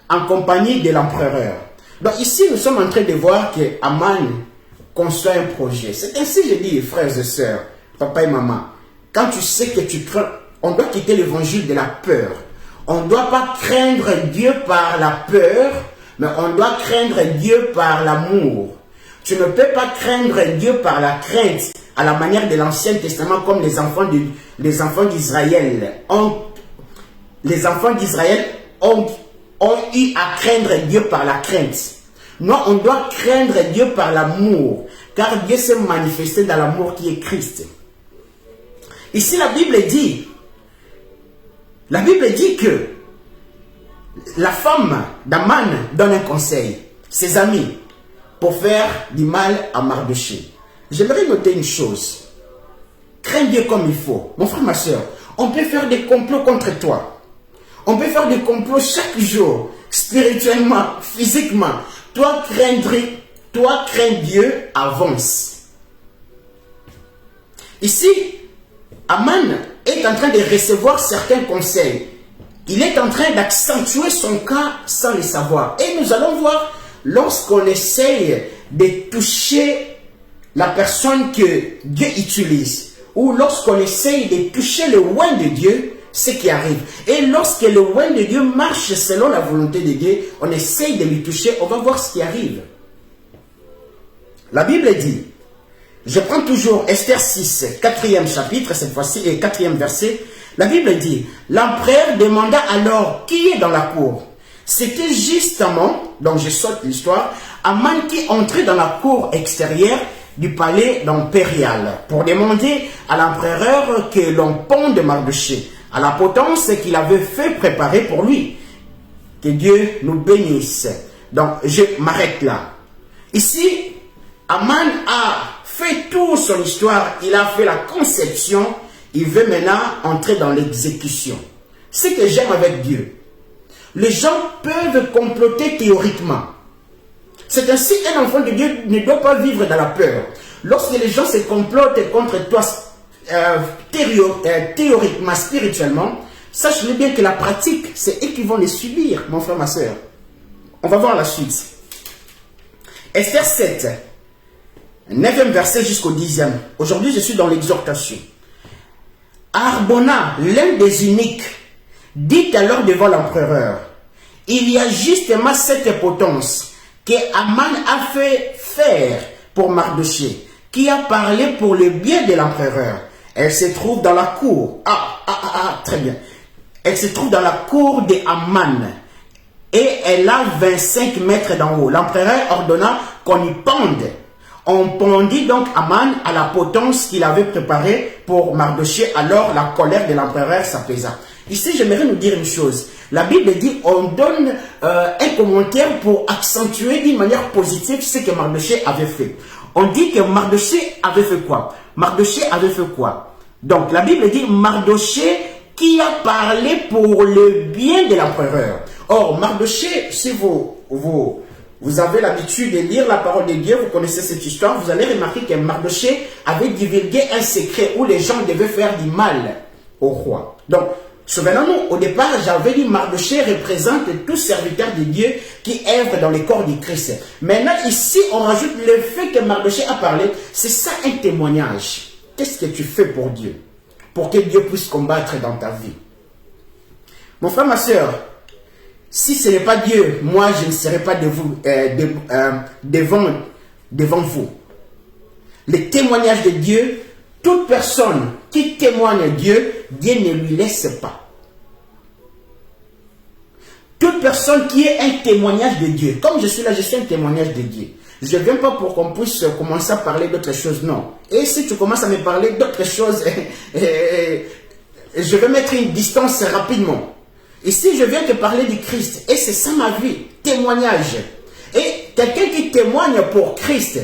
en compagnie de l'empereur. Donc ici, nous sommes en train de voir que Aman conçoit un projet. C'est ainsi, je dis, frères et sœurs, papa et maman, quand tu sais que tu crains, on doit quitter l'évangile de la peur. On ne doit pas craindre Dieu par la peur, mais on doit craindre Dieu par l'amour. Tu ne peux pas craindre Dieu par la crainte, à la manière de l'Ancien Testament, comme les enfants d'Israël. Les enfants d'Israël ont eu à craindre Dieu par la crainte. Non, on doit craindre Dieu par l'amour, car Dieu s'est manifesté dans l'amour qui est Christ. Ici, la Bible dit que la femme d'Aman donne un conseil, ses amis, pour faire du mal à Mardochée. J'aimerais noter une chose. Crains Dieu comme il faut. Mon frère, ma soeur, on peut faire des complots contre toi. On peut faire des complots chaque jour. spirituellement, physiquement. Toi, crains Dieu, avance. Ici, Aman est en train de recevoir certains conseils. Il est en train d'accentuer son cas sans le savoir. Et nous allons voir, lorsqu'on essaye de toucher la personne que Dieu utilise, ou lorsqu'on essaye de toucher le oint de Dieu, ce qui arrive. Et lorsque le oint de Dieu marche selon la volonté de Dieu, on essaye de lui toucher, on va voir ce qui arrive. La Bible dit, je prends toujours Esther 6, 4e chapitre, cette fois-ci, et 4e verset. La Bible dit, l'empereur demanda alors qui est dans la cour. C'était justement, donc je saute l'histoire, Aman qui entrait dans la cour extérieure du palais impérial pour demander à l'empereur que l'on ponde Mardochée à la potence qu'il avait fait préparer pour lui. Que Dieu nous bénisse. Donc, je m'arrête là. Ici, Aman a fait toute son histoire, il a fait la conception, il veut maintenant entrer dans l'exécution. Ce que j'aime avec Dieu, les gens peuvent comploter théoriquement. C'est ainsi un enfant de Dieu ne doit pas vivre dans la peur. Lorsque les gens se complotent contre toi théoriquement, spirituellement, sache-le bien que la pratique, c'est eux qui vont les subir, mon frère, ma soeur. On va voir la suite. Esther 7, 9e verset jusqu'au 10e. Aujourd'hui, je suis dans l'exhortation. Arbona, l'un des uniques, dit alors devant l'empereur, il y a justement cette potence que Aman a fait faire pour Mardochée, qui a parlé pour le bien de l'empereur. Elle se trouve dans la cour. Très bien. Elle se trouve dans la cour de Aman. Et elle a 25 mètres d'en haut. L'empereur ordonna qu'on y pende. On pendit donc Aman à la potence qu'il avait préparée pour Mardochée. Alors la colère de l'empereur s'apaisa. Ici, j'aimerais nous dire une chose. La Bible dit, on donne un commentaire pour accentuer d'une manière positive ce que Mardochée avait fait. On dit que Mardochée avait fait quoi? Mardochée avait fait quoi? Donc, la Bible dit, Mardochée qui a parlé pour le bien de l'empereur. Or, Mardochée, si vous avez l'habitude de lire la parole de Dieu, vous connaissez cette histoire, vous allez remarquer que Mardochée avait divulgué un secret où les gens devaient faire du mal au roi. Donc, souvenons-nous, au départ, j'avais dit Mardochée représente tout serviteur de Dieu qui œuvre dans les corps du Christ. Maintenant, ici, on rajoute le fait que Mardochée a parlé. C'est ça un témoignage. Qu'est-ce que tu fais pour Dieu? Pour que Dieu puisse combattre dans ta vie. Mon frère, ma soeur, si ce n'est pas Dieu, moi, je ne serai pas devant vous. Le témoignage de Dieu, toute personne qui témoigne Dieu, Dieu ne lui laisse pas. Toute personne qui est un témoignage de Dieu, comme je suis là, je suis un témoignage de Dieu. Je ne viens pas pour qu'on puisse commencer à parler d'autres choses, non. Et si tu commences à me parler d'autres choses, je vais mettre une distance rapidement. Ici, je viens te parler du Christ. Et c'est ça ma vie, témoignage. Et quelqu'un qui témoigne pour Christ,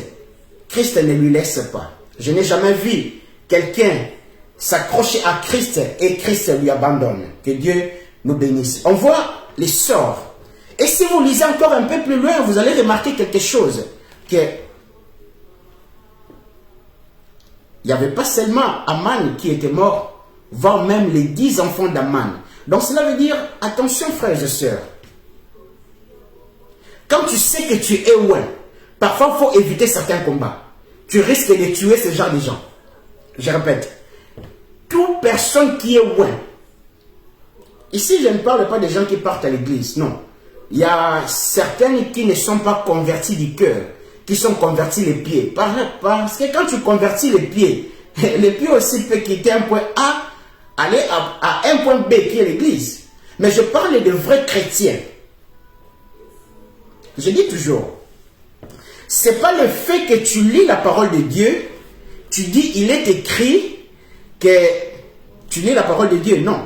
Christ ne lui laisse pas. Je n'ai jamais vu quelqu'un s'accrocher à Christ et Christ lui abandonne. Que Dieu nous bénisse. On voit les sorts. Et si vous lisez encore un peu plus loin, vous allez remarquer quelque chose. Que il n'y avait pas seulement Aman qui était mort, voire même les 10 enfants d'Aman. Donc cela veut dire, attention frères et sœurs. Quand tu sais que tu es loin, parfois il faut éviter certains combats. Tu risques de tuer ce genre de gens. Je répète, toute personne qui est loin. Ici, je ne parle pas des gens qui partent à l'église, non. Il y a certaines qui ne sont pas convertis du cœur, qui sont convertis les pieds. Parce que quand tu convertis les pieds aussi peut quitter un point A, aller à un point B qui est l'église. Mais je parle de vrais chrétiens. Je dis toujours, c'est pas le fait que tu lis la parole de Dieu, tu dis il est écrit que tu lis la parole de Dieu. Non.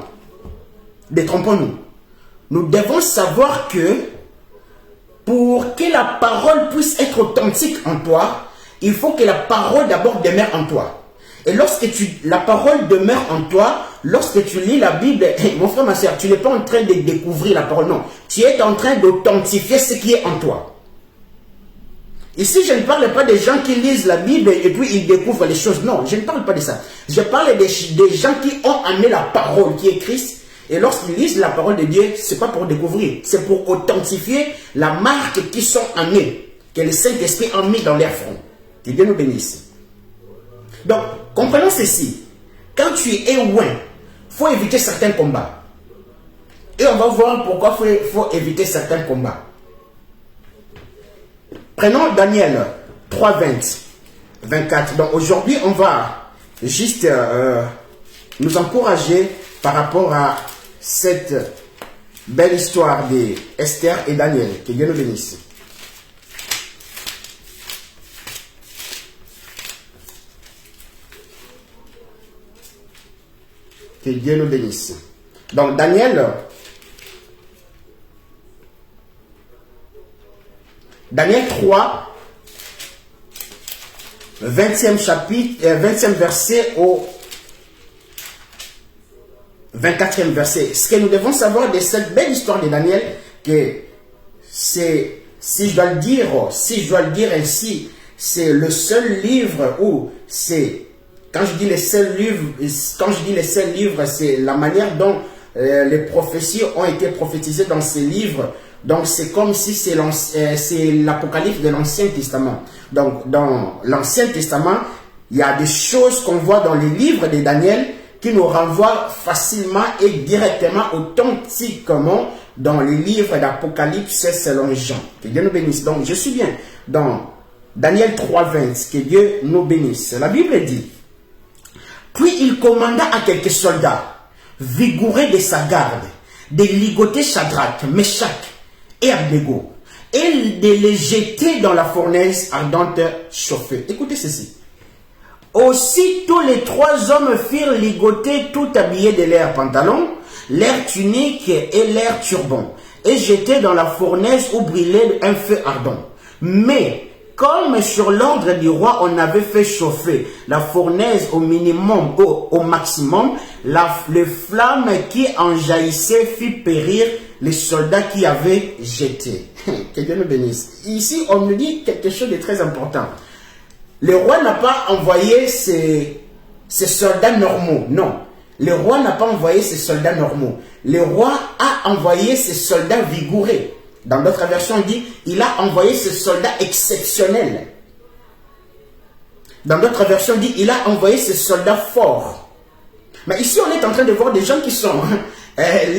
Détrompons-nous. Nous devons savoir que pour que la parole puisse être authentique en toi, il faut que la parole d'abord demeure en toi. Et lorsque la parole demeure en toi, lorsque tu lis la Bible, mon frère, ma soeur, tu n'es pas en train de découvrir la parole, non. Tu es en train d'authentifier ce qui est en toi. Ici, je ne parle pas des gens qui lisent la Bible et puis ils découvrent les choses. Non, je ne parle pas de ça. Je parle des gens qui ont amené la parole qui est Christ. Et lorsqu'ils lisent la parole de Dieu, ce n'est pas pour découvrir, c'est pour authentifier la marque qui sont amenées, que le Saint-Esprit a mis dans leur front. Que Dieu nous bénisse. Donc, comprenons ceci. Quand tu es loin, il faut éviter certains combats. Et on va voir pourquoi il faut éviter certains combats. Prenons Daniel 3, 24. Donc aujourd'hui, on va juste nous encourager par rapport à cette belle histoire d'Esther et Daniel. Que Dieu nous bénisse. Que Dieu nous bénisse. Donc Daniel 3, 20e chapitre, 20e verset au 24e verset. Ce que nous devons savoir de cette belle histoire de Daniel, que c'est, si je dois le dire ainsi, c'est le seul livre où c'est, quand je dis les seuls livres, c'est la manière dont les prophéties ont été prophétisées dans ces livres. Donc c'est comme si c'est l'Apocalypse de l'Ancien Testament. Donc dans l'Ancien Testament, il y a des choses qu'on voit dans les livres de Daniel qui nous renvoient facilement et directement, authentiquement dans les livres d'Apocalypse selon Jean. Que Dieu nous bénisse. Donc je suis bien dans Daniel 3,20. Que Dieu nous bénisse. La Bible dit: puis il commanda à quelques soldats vigoureux de sa garde de ligoter Shadrach, Meshach et Abednego et de les jeter dans la fournaise ardente chauffée. Écoutez ceci. Aussitôt les trois hommes firent ligoter tout habillés de leurs pantalons, leurs tuniques et leurs turbans, et jetés dans la fournaise où brûlait un feu ardent. Mais comme sur l'ordre du roi, on avait fait chauffer la fournaise au minimum, au maximum, les flammes qui en jaillissaient fit périr les soldats qui avaient jeté. Que Dieu nous bénisse. Ici, on nous dit quelque chose de très important. Le roi n'a pas envoyé ces soldats normaux. Non. Le roi n'a pas envoyé ces soldats normaux. Le roi a envoyé ces soldats vigoureux. Dans d'autres versions, on dit il a envoyé ces soldats exceptionnels. Dans d'autres versions, on dit il a envoyé ces soldats forts. Mais ici, on est en train de voir des gens qui sont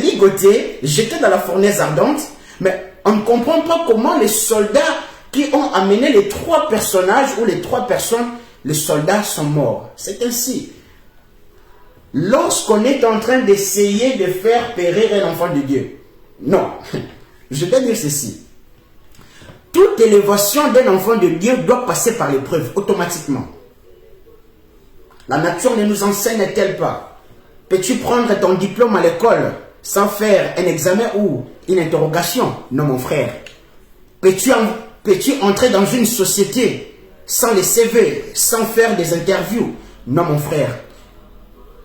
ligotés, jetés dans la fournaise ardente. Mais on ne comprend pas comment les soldats qui ont amené les trois personnages ou les trois personnes, les soldats sont morts. C'est ainsi. Lorsqu'on est en train d'essayer de faire périr un enfant de Dieu. Non. Je vais dire ceci. Toute élévation d'un enfant de Dieu doit passer par l'épreuve, automatiquement. La nature ne nous enseigne-t-elle pas? Peux-tu prendre ton diplôme à l'école sans faire un examen ou une interrogation? Non, mon frère. Peux-tu entrer dans une société sans les CV, sans faire des interviews? Non, mon frère.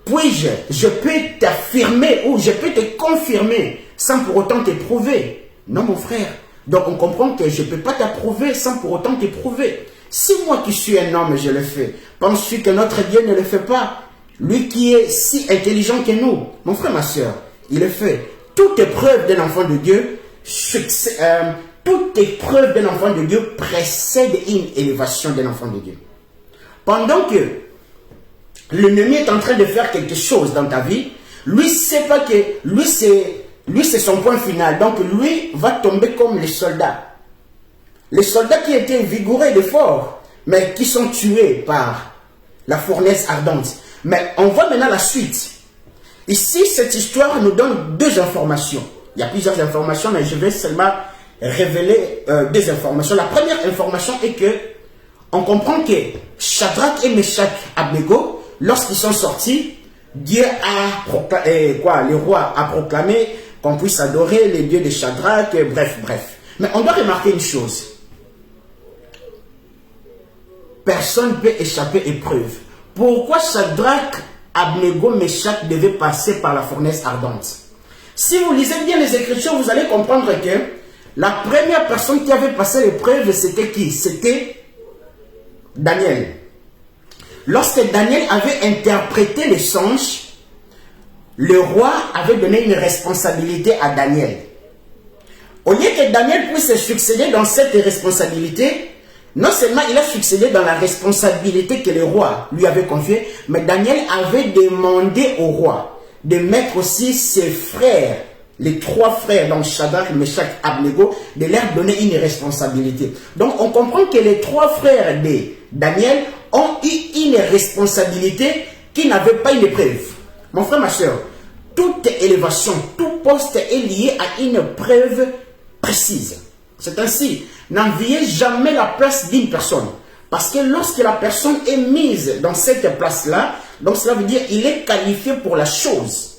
Je peux t'affirmer ou je peux te confirmer sans pour autant t'éprouver? Non, mon frère. Donc, on comprend que je ne peux pas t'approuver sans pour autant t'éprouver. Si moi qui suis un homme, je le fais, penses-tu que notre Dieu ne le fait pas? Lui qui est si intelligent que nous, mon frère, ma soeur, il le fait. Toute épreuve d'un enfant de Dieu, toute épreuve d'un enfant de Dieu précède une élévation d'un enfant de Dieu. Pendant que l'ennemi est en train de faire quelque chose dans ta vie, lui ne sait pas que lui c'est son point final. Donc lui va tomber comme les soldats. Les soldats qui étaient vigoureux et forts, mais qui sont tués par la fournaise ardente. Mais on voit maintenant la suite. Ici, cette histoire nous donne deux informations. Il y a plusieurs informations, mais je vais seulement révéler deux informations. La première information est que on comprend que Shadrach et Meshach Abednego, lorsqu'ils sont sortis, Dieu a proclamé, le roi a proclamé qu'on puisse adorer les dieux de Shadrach, bref. Mais on doit remarquer une chose. Personne ne peut échapper épreuve. pourquoi Shadrach, Abnego, Meshach devaient passer par la fournaise ardente. Si vous lisez bien les Écritures, vous allez comprendre que la première personne qui avait passé l'épreuve, c'était qui? C'était Daniel. Lorsque Daniel avait interprété les songes, le roi avait donné une responsabilité à Daniel. Au lieu que Daniel puisse succéder dans cette responsabilité, non seulement il a succédé dans la responsabilité que le roi lui avait confiée, mais Daniel avait demandé au roi de mettre aussi ses frères, les trois frères, donc Shadrach, Meshach, Abnego, de leur donner une responsabilité. Donc on comprend que les trois frères de Daniel ont eu une responsabilité qui n'avait pas une preuve. Mon frère, ma soeur, toute élévation, tout poste est lié à une preuve précise. C'est ainsi, n'enviez jamais la place d'une personne. Parce que lorsque la personne est mise dans cette place-là, donc cela veut dire qu'il est qualifié pour la chose.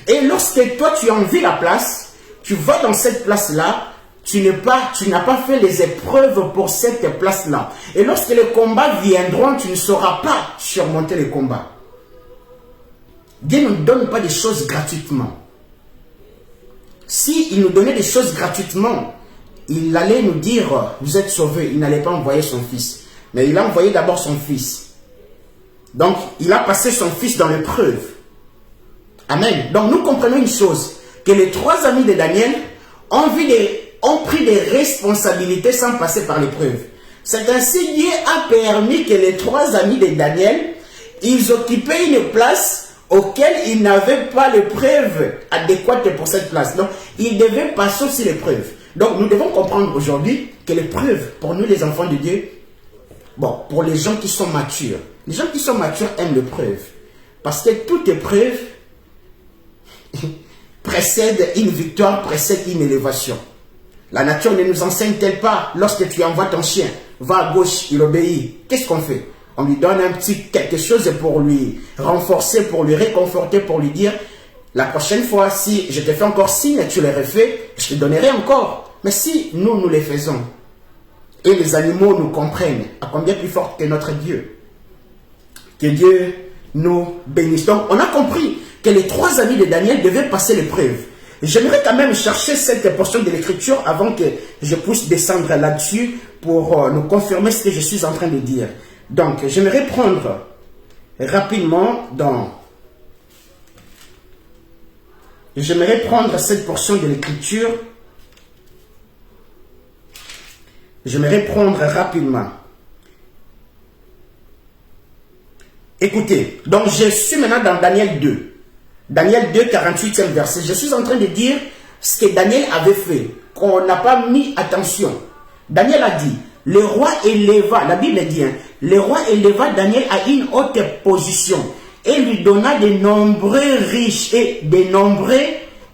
Et lorsque toi tu envies la place, tu vas dans cette place-là, tu n'as pas fait les épreuves pour cette place-là. Et lorsque les combats viendront, tu ne sauras pas surmonter les combats. Dieu ne nous donne pas des choses gratuitement. S'il nous donnait des choses gratuitement, il allait nous dire, vous êtes sauvés. Il n'allait pas envoyer son fils. Mais il a envoyé d'abord son fils. Donc, il a passé son fils dans l'épreuve. Amen. Donc, nous comprenons une chose, que les trois amis de Daniel ont pris des responsabilités sans passer par l'épreuve. C'est ainsi Dieu a permis que les trois amis de Daniel, ils occupaient une place auquel ils n'avaient pas l'épreuve adéquate pour cette place. Donc, ils devaient passer aussi l'épreuve. Donc, nous devons comprendre aujourd'hui que l'épreuve, pour nous les enfants de Dieu, bon, pour les gens qui sont matures, les gens qui sont matures aiment l'épreuve. Parce que toute épreuve précède une victoire, précède une élévation. La nature ne nous enseigne-t-elle pas, lorsque tu envoies ton chien, va à gauche, il obéit. Qu'est-ce qu'on fait? On lui donne un petit quelque chose pour lui renforcer, pour lui réconforter, pour lui dire, la prochaine fois, si je te fais encore signe, tu le refais, je te donnerai encore. Mais si nous les faisons, et les animaux nous comprennent, à combien plus fort que notre Dieu, que Dieu nous bénisse. Donc, on a compris que les trois amis de Daniel devaient passer l'épreuve. J'aimerais quand même chercher cette portion de l'écriture avant que je puisse descendre là-dessus pour nous confirmer ce que je suis en train de dire. Donc, j'aimerais prendre rapidement j'aimerais prendre cette portion de l'écriture. J'aimerais prendre rapidement. Écoutez, donc je suis maintenant dans Daniel 2. Daniel 2, 48e verset. Je suis en train de dire ce que Daniel avait fait, qu'on n'a pas mis attention. Daniel a dit, le roi éleva, la Bible dit, hein, le roi éleva Daniel à une haute position et lui donna de nombreux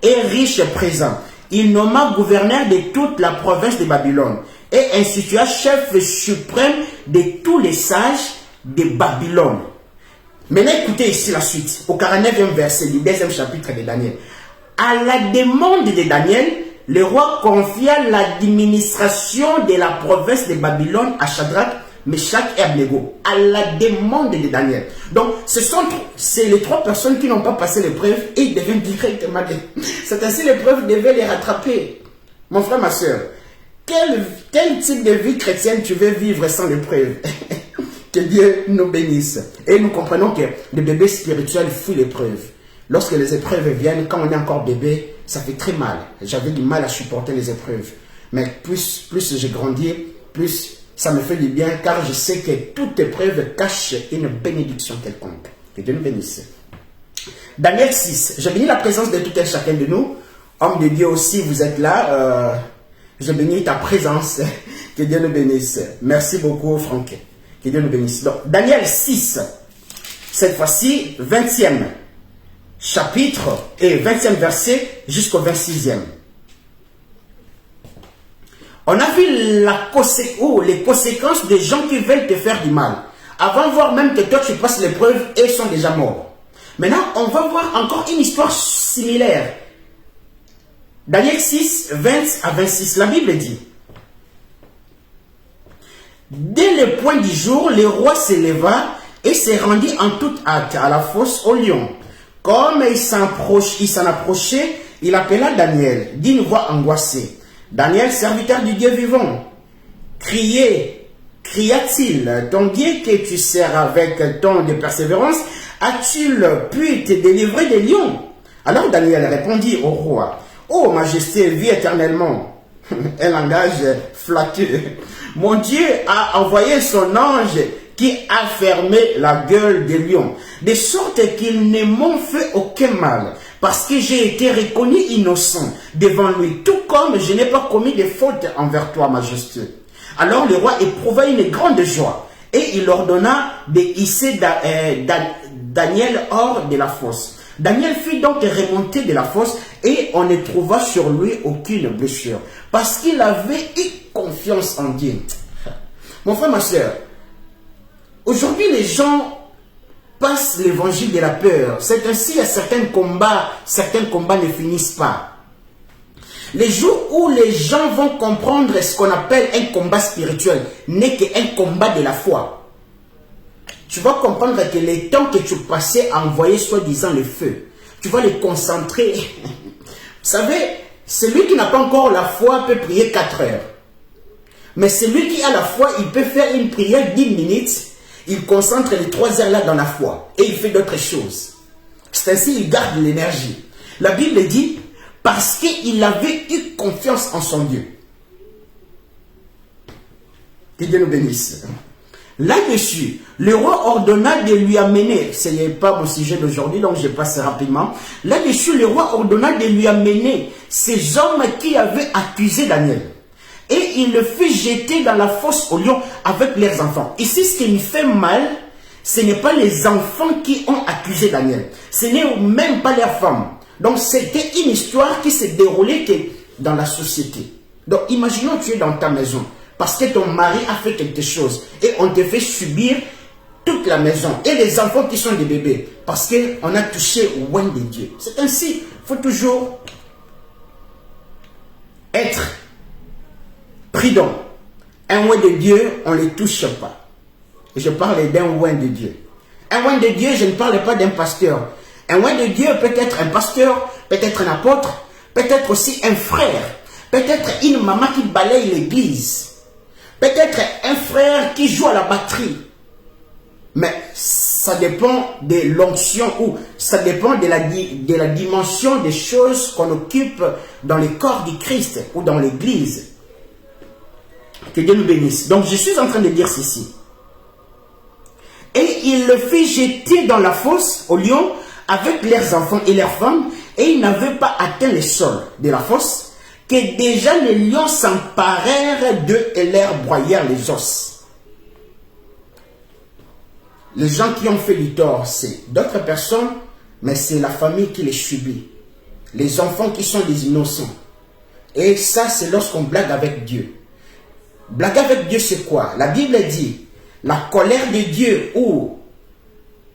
et riches présents. Il nomma gouverneur de toute la province de Babylone et institua chef suprême de tous les sages de Babylone. Maintenant, écoutez ici la suite, au 49e verset du 2e chapitre de Daniel. À la demande de Daniel, le roi confia l'administration de la province de Babylone à Shadrach, Meshach et Abnego. À la demande de Daniel. Donc, c'est les trois personnes qui n'ont pas passé l'épreuve et ils deviennent directement. C'est ainsi l'épreuve devait les rattraper. Mon frère, ma soeur, quel type de vie chrétienne tu veux vivre sans l'épreuve? Que Dieu nous bénisse. Et nous comprenons que le bébé spirituel fuit l'épreuve. Lorsque les épreuves viennent, quand on est encore bébé, ça fait très mal. J'avais du mal à supporter les épreuves. Mais plus j'ai grandi, plus ça me fait du bien, car je sais que toute épreuve cache une bénédiction quelconque. Que Dieu nous bénisse. Daniel 6. Je bénis la présence de tout un chacun de nous. Homme de Dieu aussi, vous êtes là. Je bénis ta présence. Que Dieu nous bénisse. Merci beaucoup, Franck. Que Dieu nous bénisse. Donc, Daniel 6, cette fois-ci, 20e chapitre et 20e verset jusqu'au 26e. On a vu les conséquences des gens qui veulent te faire du mal. Avant de voir même que toi tu passes l'épreuve et ils sont déjà morts. Maintenant, on va voir encore une histoire similaire. Daniel 6, 20 à 26, la Bible dit: Dès le point du jour, le roi se leva et se rendit en toute hâte à la fosse aux lions. Comme il s'en approchait, il appela Daniel d'une voix angoissée. Daniel, serviteur du Dieu vivant, cria-t-il, ton Dieu que tu sers avec tant de persévérance, a-t-il pu te délivrer des lions? Alors Daniel répondit au roi, ô majesté, vis éternellement. Un langage flatteux. Mon Dieu a envoyé son ange qui a fermé la gueule des lions, de sorte qu'ils ne m'ont fait aucun mal, parce que j'ai été reconnu innocent devant lui, tout comme je n'ai pas commis de faute envers toi, majesté. Alors le roi éprouva une grande joie, et il ordonna de hisser Daniel hors de la fosse. Daniel fut donc remonté de la fosse, et on ne trouva sur lui aucune blessure, parce qu'il avait eu confiance en Dieu. Mon frère, ma soeur, aujourd'hui les gens passent l'évangile de la peur. C'est ainsi à certains combats ne finissent pas. Les jours où les gens vont comprendre ce qu'on appelle un combat spirituel n'est qu'un combat de la foi. Tu vas comprendre que les temps que tu passais à envoyer soi-disant le feu, tu vas les concentrer. Vous savez, celui qui n'a pas encore la foi peut prier 4 heures. Mais celui qui a la foi, il peut faire une prière 10 minutes, il concentre les 3 heures là dans la foi et il fait d'autres choses. C'est ainsi qu'il garde l'énergie. La Bible dit, parce qu'il avait eu confiance en son Dieu. Que Dieu nous bénisse. Là-dessus, le roi ordonna de lui amener, ce n'est pas mon sujet d'aujourd'hui, donc je passe rapidement. Là-dessus, le roi ordonna de lui amener ces hommes qui avaient accusé Daniel. Et il le fit jeter dans la fosse aux lions avec leurs enfants. Ici, ce qui me fait mal, ce n'est pas les enfants qui ont accusé Daniel. Ce n'est même pas leurs femmes. Donc, c'était une histoire qui s'est déroulée dans la société. Donc, imaginons que tu es dans ta maison parce que ton mari a fait quelque chose et on te fait subir toute la maison et les enfants qui sont des bébés parce qu'on a touché au oint de Dieu. C'est ainsi. Il faut toujours être prudent. Un oint de Dieu, on ne les touche pas. Et je parle d'un oint de Dieu. Un oint de Dieu, je ne parle pas d'un pasteur. Un oint de Dieu peut être un pasteur, peut-être un apôtre, peut-être aussi un frère, peut-être une maman qui balaye l'église, peut-être un frère qui joue à la batterie. Mais ça dépend de l'onction ou ça dépend de la dimension des choses qu'on occupe dans le corps du Christ ou dans l'église. Que Dieu nous bénisse. Donc je suis en train de dire ceci. Et il le fit jeter dans la fosse aux lions avec leurs enfants et leurs femmes, et ils n'avaient pas atteint le sol de la fosse, que déjà les lions s'emparèrent d'eux et leur broyèrent les os. Les gens qui ont fait du tort, c'est d'autres personnes, mais c'est la famille qui les subit. Les enfants qui sont des innocents. Et ça, c'est lorsqu'on blague avec Dieu. Blague avec Dieu, c'est quoi? La Bible dit, la colère de Dieu ou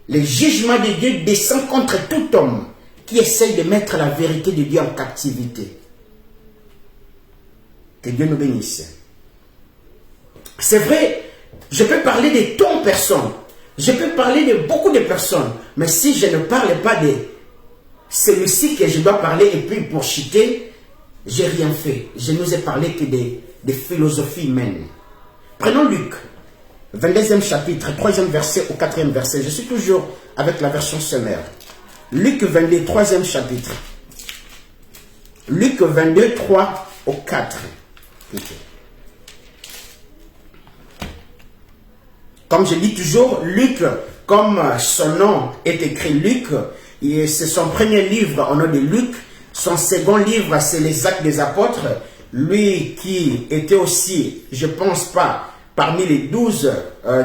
le jugement de Dieu descend contre tout homme qui essaye de mettre la vérité de Dieu en captivité. Que Dieu nous bénisse. C'est vrai, je peux parler de ton personne, je peux parler de beaucoup de personnes, mais si je ne parle pas de celui-ci que je dois parler et puis pour chuter, j'ai rien fait. Je ne nous ai parlé que des philosophies humaines. Prenons Luc, 22e chapitre, 3e verset au 4e verset. Je suis toujours avec la version sommaire. Luc 22, 3e chapitre. Luc 22, 3 au 4. Comme je dis toujours, Luc, comme son nom est écrit Luc, c'est son premier livre au nom de Luc. Son second livre, c'est les Actes des Apôtres. Lui qui était aussi, je ne pense pas, parmi les 12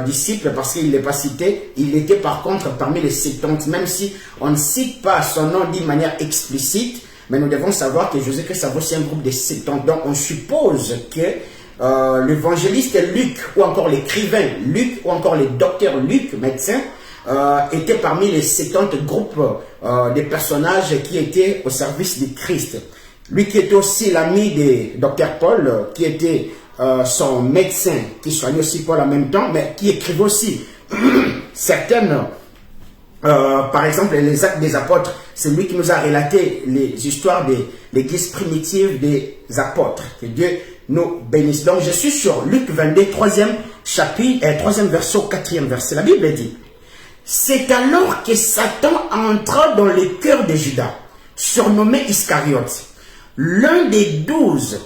disciples, parce qu'il n'est pas cité, il était par contre parmi les 70, même si on ne cite pas son nom d'une manière explicite, mais nous devons savoir que Jésus-Christ a aussi un groupe de 70. Donc on suppose que l'évangéliste Luc, ou encore l'écrivain Luc, ou encore le docteur Luc, médecin, était parmi les 70 groupes de personnages qui étaient au service du Christ. Lui qui était aussi l'ami de docteur Paul, qui était son médecin, qui soignait aussi Paul en même temps, mais qui écrivait aussi certaines, par exemple, les actes des apôtres. C'est lui qui nous a relaté les histoires de l'église primitive des apôtres. Que Dieu nous bénisse. Donc, je suis sur Luc 22, 3e chapitre, 3e verset, 4e verset. La Bible dit: c'est alors que Satan entra dans le cœur de Judas, surnommé Iscariote, l'un des 12.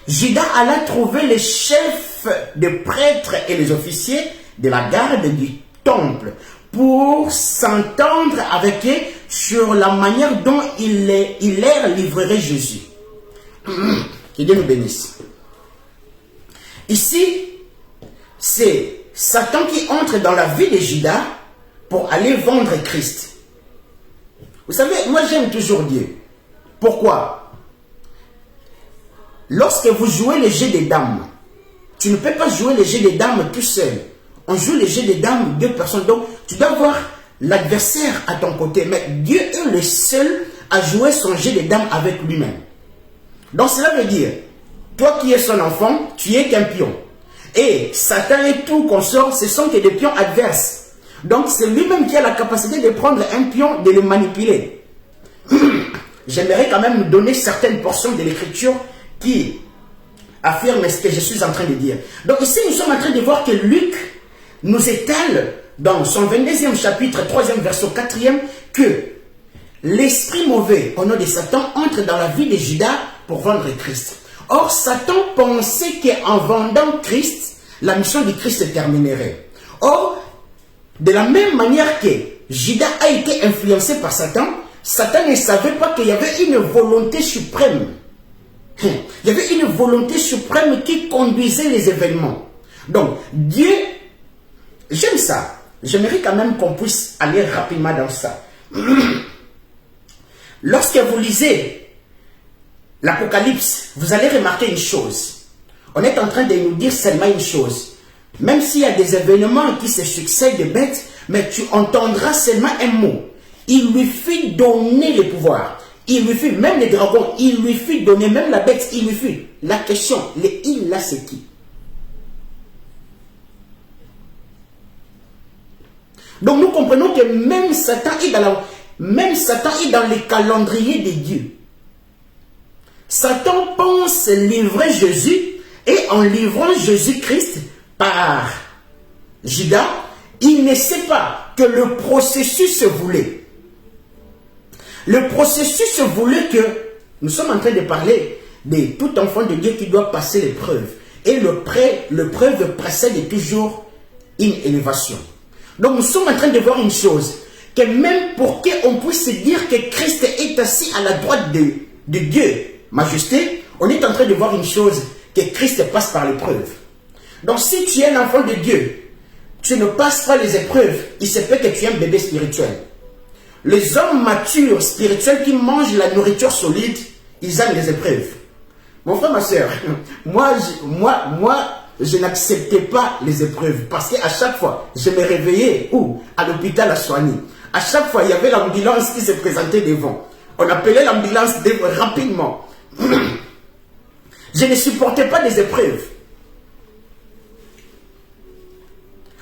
Judas alla trouver les chefs des prêtres et les officiers de la garde du temple pour s'entendre avec eux sur la manière dont il leur livrerait Jésus. Que Dieu nous bénisse. Ici, c'est Satan qui entre dans la vie de Judas pour aller vendre Christ. Vous savez, moi j'aime toujours Dieu. Pourquoi? Lorsque vous jouez le jeu des dames, tu ne peux pas jouer le jeu des dames tout seul. On joue le jeu des dames, deux personnes. Donc, tu dois avoir l'adversaire à ton côté. Mais Dieu est le seul à jouer son jeu des dames avec lui-même. Donc, cela veut dire, toi qui es son enfant, tu es qu'un pion. Et Satan et tout consort, ce sont que des pions adverses. Donc, c'est lui-même qui a la capacité de prendre un pion, de le manipuler. J'aimerais quand même donner certaines portions de l'écriture qui affirme ce que je suis en train de dire. Donc ici, nous sommes en train de voir que Luc nous étale dans son 22e chapitre, 3e verset, 4e, que l'esprit mauvais au nom de Satan entre dans la vie de Judas pour vendre Christ. Or, Satan pensait qu'en vendant Christ, la mission de Christ terminerait. Or, de la même manière que Judas a été influencé par Satan, Satan ne savait pas qu'il y avait une volonté suprême. Il y avait une volonté suprême qui conduisait les événements. Donc, Dieu, j'aime ça. J'aimerais quand même qu'on puisse aller rapidement dans ça. Lorsque vous lisez l'Apocalypse, vous allez remarquer une chose. On est en train de nous dire seulement une chose. Même s'il y a des événements qui se succèdent de bêtes, mais tu entendras seulement un mot. Il lui fit donner le pouvoir. Il lui fit, même les dragons, il lui fit donner, même la bête, il lui fit. La question, les il là, c'est qui? Donc nous comprenons que même Satan est dans le calendrier de Dieu. Satan pense livrer Jésus, et en livrant Jésus-Christ par Judas, il ne sait pas que le processus se voulait. Le processus voulait que, nous sommes en train de parler de tout enfant de Dieu qui doit passer l'épreuve. Et l'épreuve précède toujours une élévation. Donc nous sommes en train de voir une chose, que même pour qu'on puisse dire que Christ est assis à la droite de Dieu, majesté, on est en train de voir une chose, que Christ passe par l'épreuve. Donc si tu es un enfant de Dieu, tu ne passes pas les épreuves, il se peut que tu es un bébé spirituel. Les hommes matures, spirituels, qui mangent la nourriture solide, ils aiment les épreuves. Mon frère, ma soeur, moi, je n'acceptais pas les épreuves. Parce qu'à chaque fois, je me réveillais où? À l'hôpital à Soigny. À chaque fois, il y avait l'ambulance qui se présentait devant. On appelait l'ambulance rapidement. Je ne supportais pas les épreuves.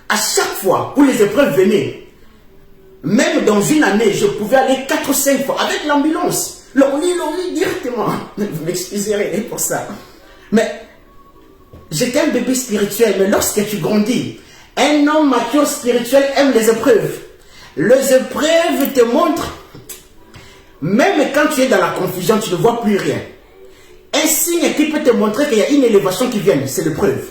À chaque fois où les épreuves venaient, même dans une année, je pouvais aller 4 ou 5 fois avec l'ambulance. L'on lit directement. Vous m'excuserez pour ça. Mais j'étais un bébé spirituel. Mais lorsque tu grandis, un homme mature spirituel aime les épreuves. Les épreuves te montrent, même quand tu es dans la confusion, tu ne vois plus rien. Un signe qui peut te montrer qu'il y a une élévation qui vient, c'est l'épreuve.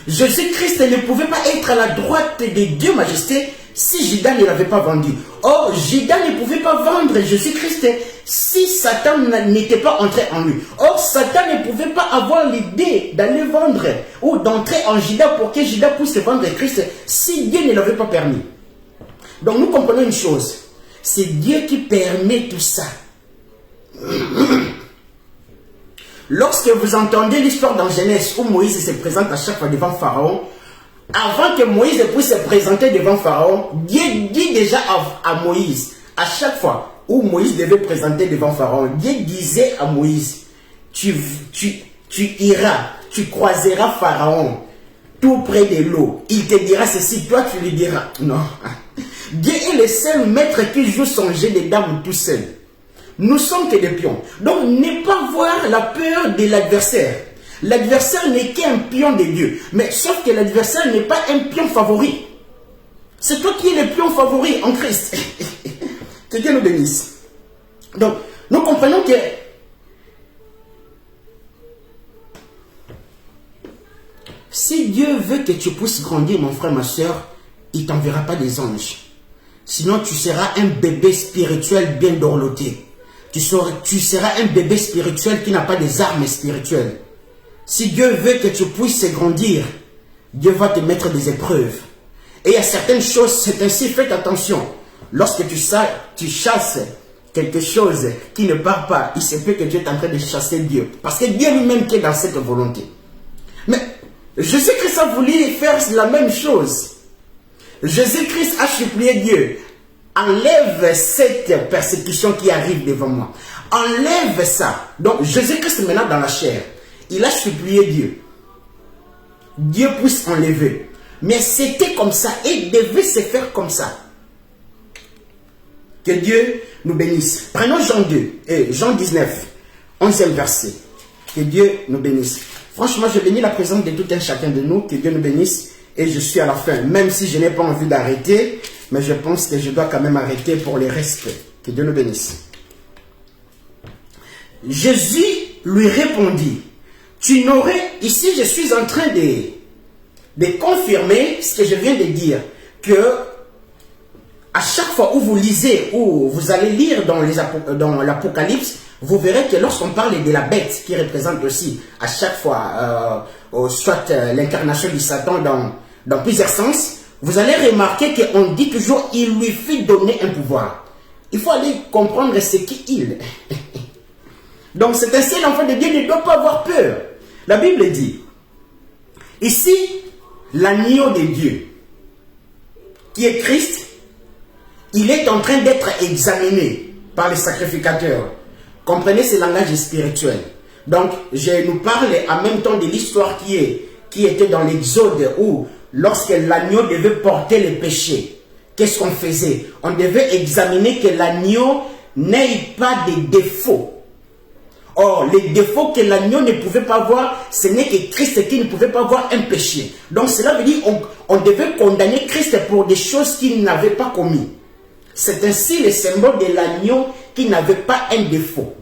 Jésus-Christ ne pouvait pas être à la droite de Dieu majesté si Judas ne l'avait pas vendu. Or, Judas ne pouvait pas vendre Jésus-Christ si Satan n'était pas entré en lui. Or, Satan ne pouvait pas avoir l'idée d'aller vendre ou d'entrer en Judas pour que Judas puisse vendre Christ si Dieu ne l'avait pas permis. Donc, nous comprenons une chose. C'est Dieu qui permet tout ça. Lorsque vous entendez l'histoire dans Genèse où Moïse se présente à chaque fois devant Pharaon, avant que Moïse puisse se présenter devant Pharaon, Dieu dit déjà à Moïse, à chaque fois, où Moïse devait présenter devant Pharaon, Dieu disait à Moïse, tu iras, tu croiseras Pharaon tout près de l'eau. Il te dira ceci, toi tu lui diras. Non. Dieu est le seul maître qui joue son jeu de dames tout seul. Nous sommes que des pions. Donc, ne pas voir la peur de l'adversaire. L'adversaire n'est qu'un pion de Dieu. Mais sauf que l'adversaire n'est pas un pion favori. C'est toi qui es le pion favori en Christ. Que Dieu nous bénisse. Donc, nous comprenons que si Dieu veut que tu puisses grandir, mon frère, ma soeur, il ne t'enverra pas des anges. Sinon, tu seras un bébé spirituel bien dorloté. Tu seras un bébé spirituel qui n'a pas des armes spirituelles. Si Dieu veut que tu puisses grandir, Dieu va te mettre des épreuves. Et il y a certaines choses, c'est ainsi, faites attention. Lorsque tu chasses quelque chose qui ne part pas, il se peut que Dieu est en train de chasser Dieu. Parce que Dieu lui-même qui est dans cette volonté. Mais Jésus-Christ a voulu faire la même chose. Jésus-Christ a supplié Dieu. Enlève cette persécution qui arrive devant moi. Enlève ça. Donc Jésus-Christ maintenant dans la chair. Il a supplié Dieu. Dieu puisse enlever. Mais c'était comme ça et devait se faire comme ça. Que Dieu nous bénisse. Prenons Jean 2 et Jean 19, 11e verset. Que Dieu nous bénisse. Franchement, je bénis la présence de tout un chacun de nous. Que Dieu nous bénisse. Et je suis à la fin. Même si je n'ai pas envie d'arrêter, mais je pense que je dois quand même arrêter pour les respects. Que Dieu nous bénisse. Jésus lui répondit, tu n'aurais... Ici, je suis en train de confirmer ce que je viens de dire. Que à chaque fois où vous lisez, ou vous allez lire dans l'Apocalypse, vous verrez que lorsqu'on parle de la bête, qui représente aussi à chaque fois, soit l'incarnation du Satan dans plusieurs sens, vous allez remarquer qu'on dit toujours, il lui fit donner un pouvoir. Il faut aller comprendre ce qu'il est. Donc c'est ainsi, l'enfant de Dieu ne doit pas avoir peur. La Bible dit, ici, l'agneau de Dieu, qui est Christ, il est en train d'être examiné par les sacrificateurs. Comprenez ce langage spirituel. Donc, je nous parle en même temps de l'histoire qui était dans l'Exode, où lorsque l'agneau devait porter les péchés, qu'est-ce qu'on faisait? On devait examiner que l'agneau n'ait pas de défauts. Or, les défauts que l'agneau ne pouvait pas voir, ce n'est que Christ qui ne pouvait pas voir un péché. Donc, cela veut dire qu'on devait condamner Christ pour des choses qu'il n'avait pas commis. C'est ainsi le symbole de l'agneau qui n'avait pas un défaut.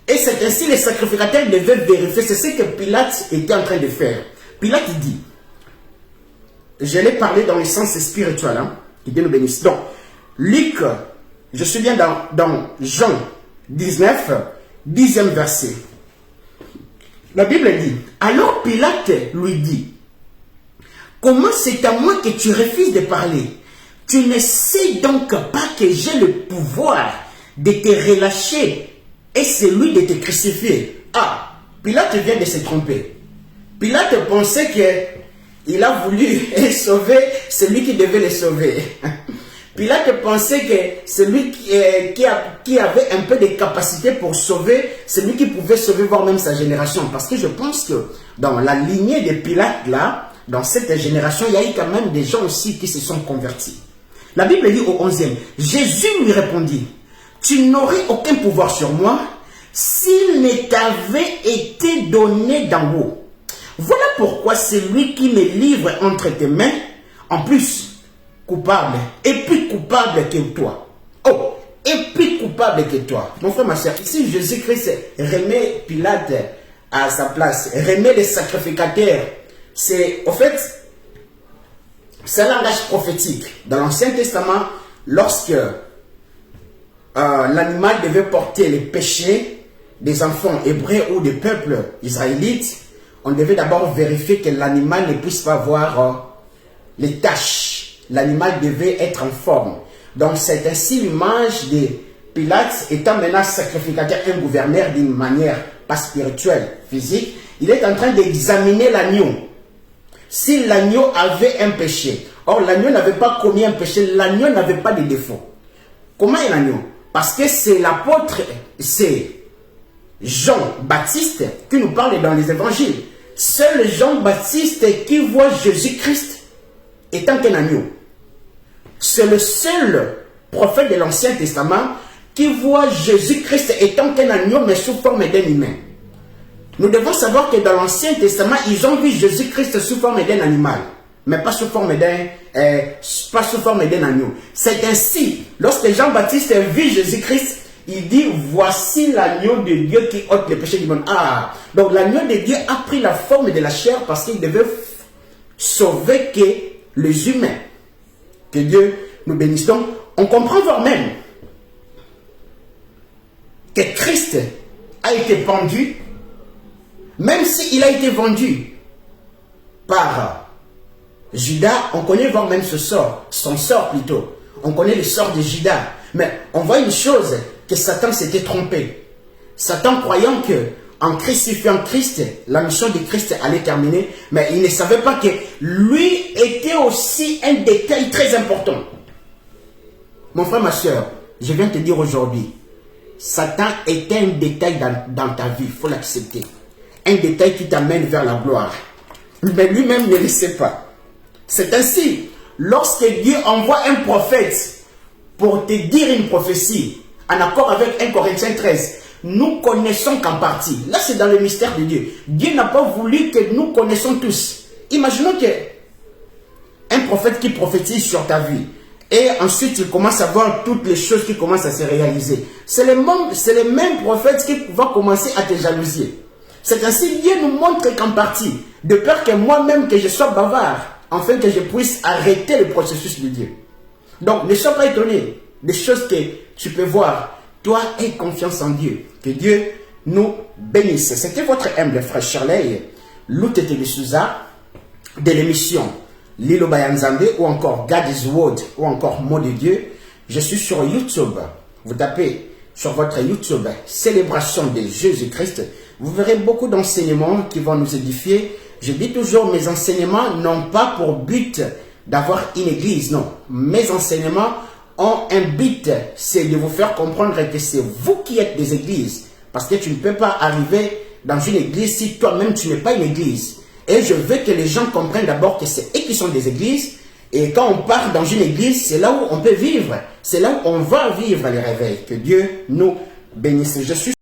Et c'est ainsi les sacrificateurs devaient vérifier. C'est ce que Pilate était en train de faire. Pilate dit, je l'ai parlé dans le sens spirituel, hein, que Dieu nous bénisse. Donc, Luc, je suis bien dans Jean 19, 10e verset. La Bible dit, alors Pilate lui dit, comment c'est à moi que tu refuses de parler? Tu ne sais donc pas que j'ai le pouvoir de te relâcher et celui de te crucifier. Ah, Pilate vient de se tromper. Pilate pensait qu'il a voulu sauver celui qui devait le sauver. Pilate pensait que celui qui avait un peu de capacité pour sauver, celui qui pouvait sauver voire même sa génération. Parce que je pense que dans la lignée de Pilate là, dans cette génération, il y a eu quand même des gens aussi qui se sont convertis. La Bible dit au 11e, Jésus lui répondit, tu n'aurais aucun pouvoir sur moi s'il ne t'avait été donné d'en haut. Voilà pourquoi celui qui me livre entre tes mains, en plus coupable, et plus coupable que toi. Oh, et plus coupable que toi. Mon frère, ma soeur, ici Jésus-Christ remet Pilate à sa place, remet les sacrificateurs. C'est, au fait, c'est un langage prophétique. Dans l'Ancien Testament, lorsque l'animal devait porter les péchés des enfants hébreux ou des peuples israélites, on devait d'abord vérifier que l'animal ne puisse pas voir les taches. L'animal devait être en forme. Donc c'est ainsi l'image de Pilate, étant maintenant sacrificateur, un gouverneur d'une manière pas spirituelle, physique. Il est en train d'examiner l'agneau. Si l'agneau avait un péché, or l'agneau n'avait pas commis un péché, l'agneau n'avait pas de défaut. Comment un agneau? Parce que c'est l'apôtre, c'est Jean-Baptiste qui nous parle dans les évangiles. Seul Jean-Baptiste qui voit Jésus-Christ étant qu'un agneau. C'est le seul prophète de l'Ancien Testament qui voit Jésus-Christ étant qu'un agneau, mais sous forme d'un humain. Nous devons savoir que dans l'Ancien Testament, ils ont vu Jésus-Christ sous forme d'un animal, mais pas sous forme d'un agneau. C'est ainsi, lorsque Jean-Baptiste vit Jésus-Christ, il dit, voici l'agneau de Dieu qui ôte les péchés du monde. Ah, donc l'agneau de Dieu a pris la forme de la chair parce qu'il devait sauver que les humains. Que Dieu nous bénisse. Donc, on comprend voire même que Christ a été pendu, même s'il a été vendu par Judas, on connaît voire même son sort plutôt. On connaît le sort de Judas. Mais on voit une chose, que Satan s'était trompé. Satan croyant que en crucifiant Christ, la mission de Christ allait terminer, mais il ne savait pas que lui était aussi un détail très important. Mon frère, ma soeur, je viens te dire aujourd'hui, Satan est un détail dans ta vie, il faut l'accepter. Un détail qui t'amène vers la gloire. Mais lui-même ne le sait pas. C'est ainsi, lorsque Dieu envoie un prophète pour te dire une prophétie, en accord avec 1 Corinthiens 13, nous connaissons qu'en partie. Là, c'est dans le mystère de Dieu. Dieu n'a pas voulu que nous connaissons tous. Imaginons qu'un prophète qui prophétise sur ta vie, et ensuite il commence à voir toutes les choses qui commencent à se réaliser. C'est le même prophète qui va commencer à te jalouser. C'est ainsi Dieu nous montre qu'en partie, de peur que moi-même que je sois bavard, afin que je puisse arrêter le processus de Dieu. Donc, ne sois pas étonné des choses que tu peux voir. Toi, aie confiance en Dieu. Que Dieu nous bénisse. C'était votre humble frère Shirley Loutete de Souza de l'émission Lilo Bayanzande ou encore God is Word ou encore Mot de Dieu. Je suis sur YouTube. Vous tapez sur votre YouTube Célébration de Jésus-Christ. Vous verrez beaucoup d'enseignements qui vont nous édifier. Je dis toujours, mes enseignements n'ont pas pour but d'avoir une église. Non, mes enseignements ont un but, c'est de vous faire comprendre que c'est vous qui êtes des églises. Parce que tu ne peux pas arriver dans une église si toi-même tu n'es pas une église. Et je veux que les gens comprennent d'abord que c'est eux qui sont des églises. Et quand on part dans une église, c'est là où on peut vivre. C'est là où on va vivre les réveils. Que Dieu nous bénisse. Je suis